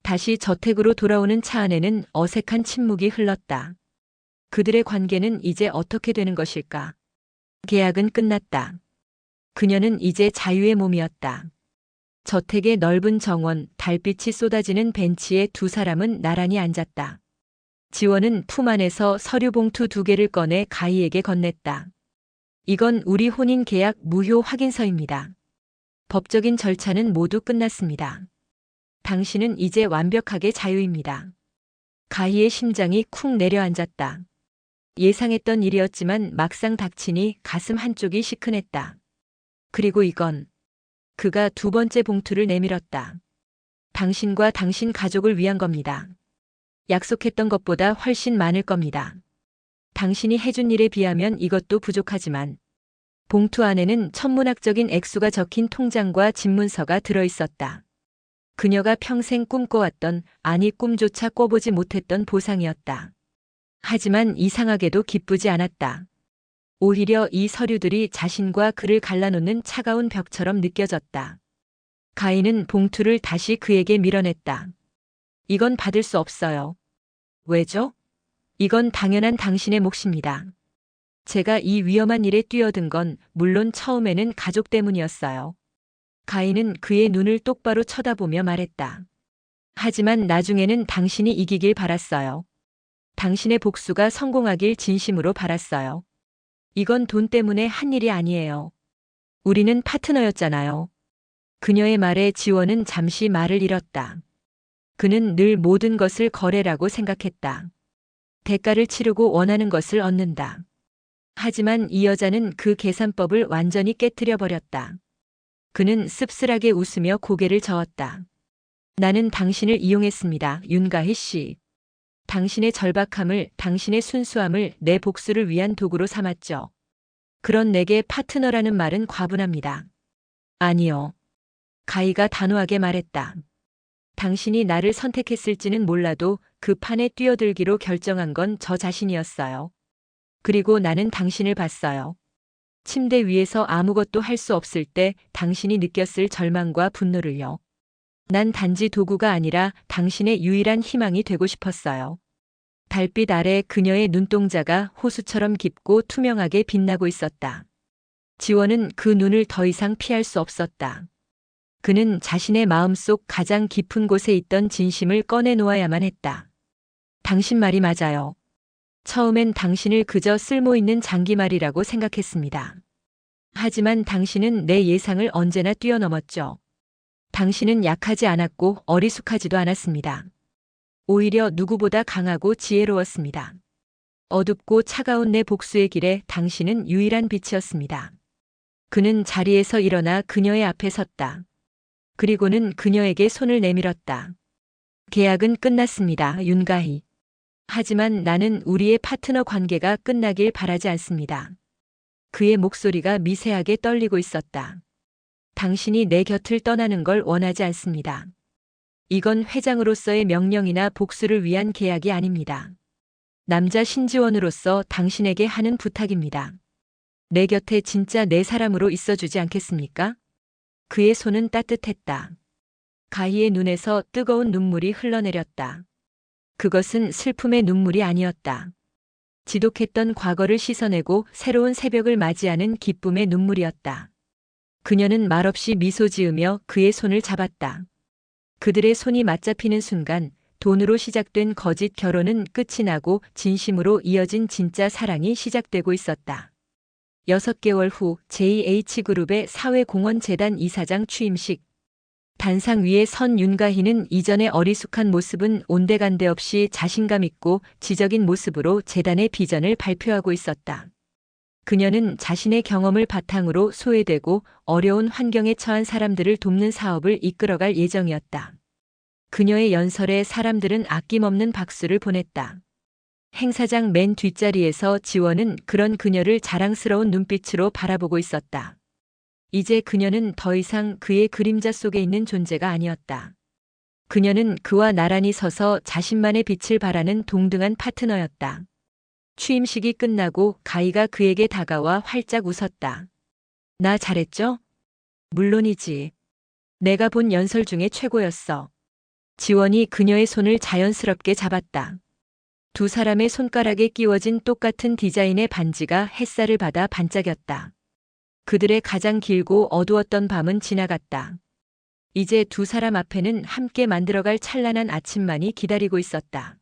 다시 저택으로 돌아오는 차 안에는 어색한 침묵이 흘렀다. 그들의 관계는 이제 어떻게 되는 것일까? 계약은 끝났다. 그녀는 이제 자유의 몸이었다. 저택의 넓은 정원, 달빛이 쏟아지는 벤치에 두 사람은 나란히 앉았다. 지원은 품 안에서 서류 봉투 2개를 꺼내 가희에게 건넸다. 이건 우리 혼인 계약 무효 확인서입니다. 법적인 절차는 모두 끝났습니다. 당신은 이제 완벽하게 자유입니다. 가희의 심장이 쿵 내려앉았다. 예상했던 일이었지만 막상 닥치니 가슴 한쪽이 시큰했다. 그리고 이건 그가 2번째 봉투를 내밀었다. 당신과 당신 가족을 위한 겁니다. 약속했던 것보다 훨씬 많을 겁니다. 당신이 해준 일에 비하면 이것도 부족하지만 봉투 안에는 천문학적인 액수가 적힌 통장과 집문서가 들어있었다. 그녀가 평생 꿈꿔왔던, 아니 꿈조차 꿔보지 못했던 보상이었다. 하지만 이상하게도 기쁘지 않았다. 오히려 이 서류들이 자신과 그를 갈라놓는 차가운 벽처럼 느껴졌다. 가희는 봉투를 다시 그에게 밀어냈다. 이건 받을 수 없어요. 왜죠? 이건 당연한 당신의 몫입니다. 제가 이 위험한 일에 뛰어든 건 물론 처음에는 가족 때문이었어요. 가희는 그의 눈을 똑바로 쳐다보며 말했다. 하지만 나중에는 당신이 이기길 바랐어요. 당신의 복수가 성공하길 진심으로 바랐어요. 이건 돈 때문에 한 일이 아니에요. 우리는 파트너였잖아요. 그녀의 말에 지원은 잠시 말을 잃었다. 그는 늘 모든 것을 거래라고 생각했다. 대가를 치르고 원하는 것을 얻는다. 하지만 이 여자는 그 계산법을 완전히 깨트려 버렸다. 그는 씁쓸하게 웃으며 고개를 저었다. 나는 당신을 이용했습니다, 윤가희 씨. 당신의 절박함을, 당신의 순수함을 내 복수를 위한 도구로 삼았죠. 그런 내게 파트너라는 말은 과분합니다. 아니요. 가희가 단호하게 말했다. 당신이 나를 선택했을지는 몰라도 그 판에 뛰어들기로 결정한 건 저 자신이었어요. 그리고 나는 당신을 봤어요. 침대 위에서 아무것도 할 수 없을 때 당신이 느꼈을 절망과 분노를요. 난 단지 도구가 아니라 당신의 유일한 희망이 되고 싶었어요. 달빛 아래 그녀의 눈동자가 호수처럼 깊고 투명하게 빛나고 있었다. 지원은 그 눈을 더 이상 피할 수 없었다. 그는 자신의 마음속 가장 깊은 곳에 있던 진심을 꺼내놓아야만 했다. 당신 말이 맞아요. 처음엔 당신을 그저 쓸모있는 장기말이라고 생각했습니다. 하지만 당신은 내 예상을 언제나 뛰어넘었죠. 당신은 약하지 않았고 어리숙하지도 않았습니다. 오히려 누구보다 강하고 지혜로웠습니다. 어둡고 차가운 내 복수의 길에 당신은 유일한 빛이었습니다. 그는 자리에서 일어나 그녀의 앞에 섰다. 그리고는 그녀에게 손을 내밀었다. 계약은 끝났습니다, 윤가희. 하지만 나는 우리의 파트너 관계가 끝나길 바라지 않습니다. 그의 목소리가 미세하게 떨리고 있었다. 당신이 내 곁을 떠나는 걸 원하지 않습니다. 이건 회장으로서의 명령이나 복수를 위한 계약이 아닙니다. 남자 신지원으로서 당신에게 하는 부탁입니다. 내 곁에 진짜 내 사람으로 있어주지 않겠습니까? 그의 손은 따뜻했다. 가희의 눈에서 뜨거운 눈물이 흘러내렸다. 그것은 슬픔의 눈물이 아니었다. 지독했던 과거를 씻어내고 새로운 새벽을 맞이하는 기쁨의 눈물이었다. 그녀는 말없이 미소 지으며 그의 손을 잡았다. 그들의 손이 맞잡히는 순간 돈으로 시작된 거짓 결혼은 끝이 나고 진심으로 이어진 진짜 사랑이 시작되고 있었다. 6개월 후 JH그룹의 사회공헌재단 이사장 취임식. 단상 위에 선 윤가희는 이전의 어리숙한 모습은 온데간데 없이 자신감 있고 지적인 모습으로 재단의 비전을 발표하고 있었다. 그녀는 자신의 경험을 바탕으로 소외되고 어려운 환경에 처한 사람들을 돕는 사업을 이끌어갈 예정이었다. 그녀의 연설에 사람들은 아낌없는 박수를 보냈다. 행사장 맨 뒷자리에서 지원은 그런 그녀를 자랑스러운 눈빛으로 바라보고 있었다. 이제 그녀는 더 이상 그의 그림자 속에 있는 존재가 아니었다. 그녀는 그와 나란히 서서 자신만의 빛을 발하는 동등한 파트너였다. 취임식이 끝나고 가희가 그에게 다가와 활짝 웃었다. 나 잘했죠? 물론이지. 내가 본 연설 중에 최고였어. 지원이 그녀의 손을 자연스럽게 잡았다. 두 사람의 손가락에 끼워진 똑같은 디자인의 반지가 햇살을 받아 반짝였다. 그들의 가장 길고 어두웠던 밤은 지나갔다. 이제 두 사람 앞에는 함께 만들어갈 찬란한 아침만이 기다리고 있었다.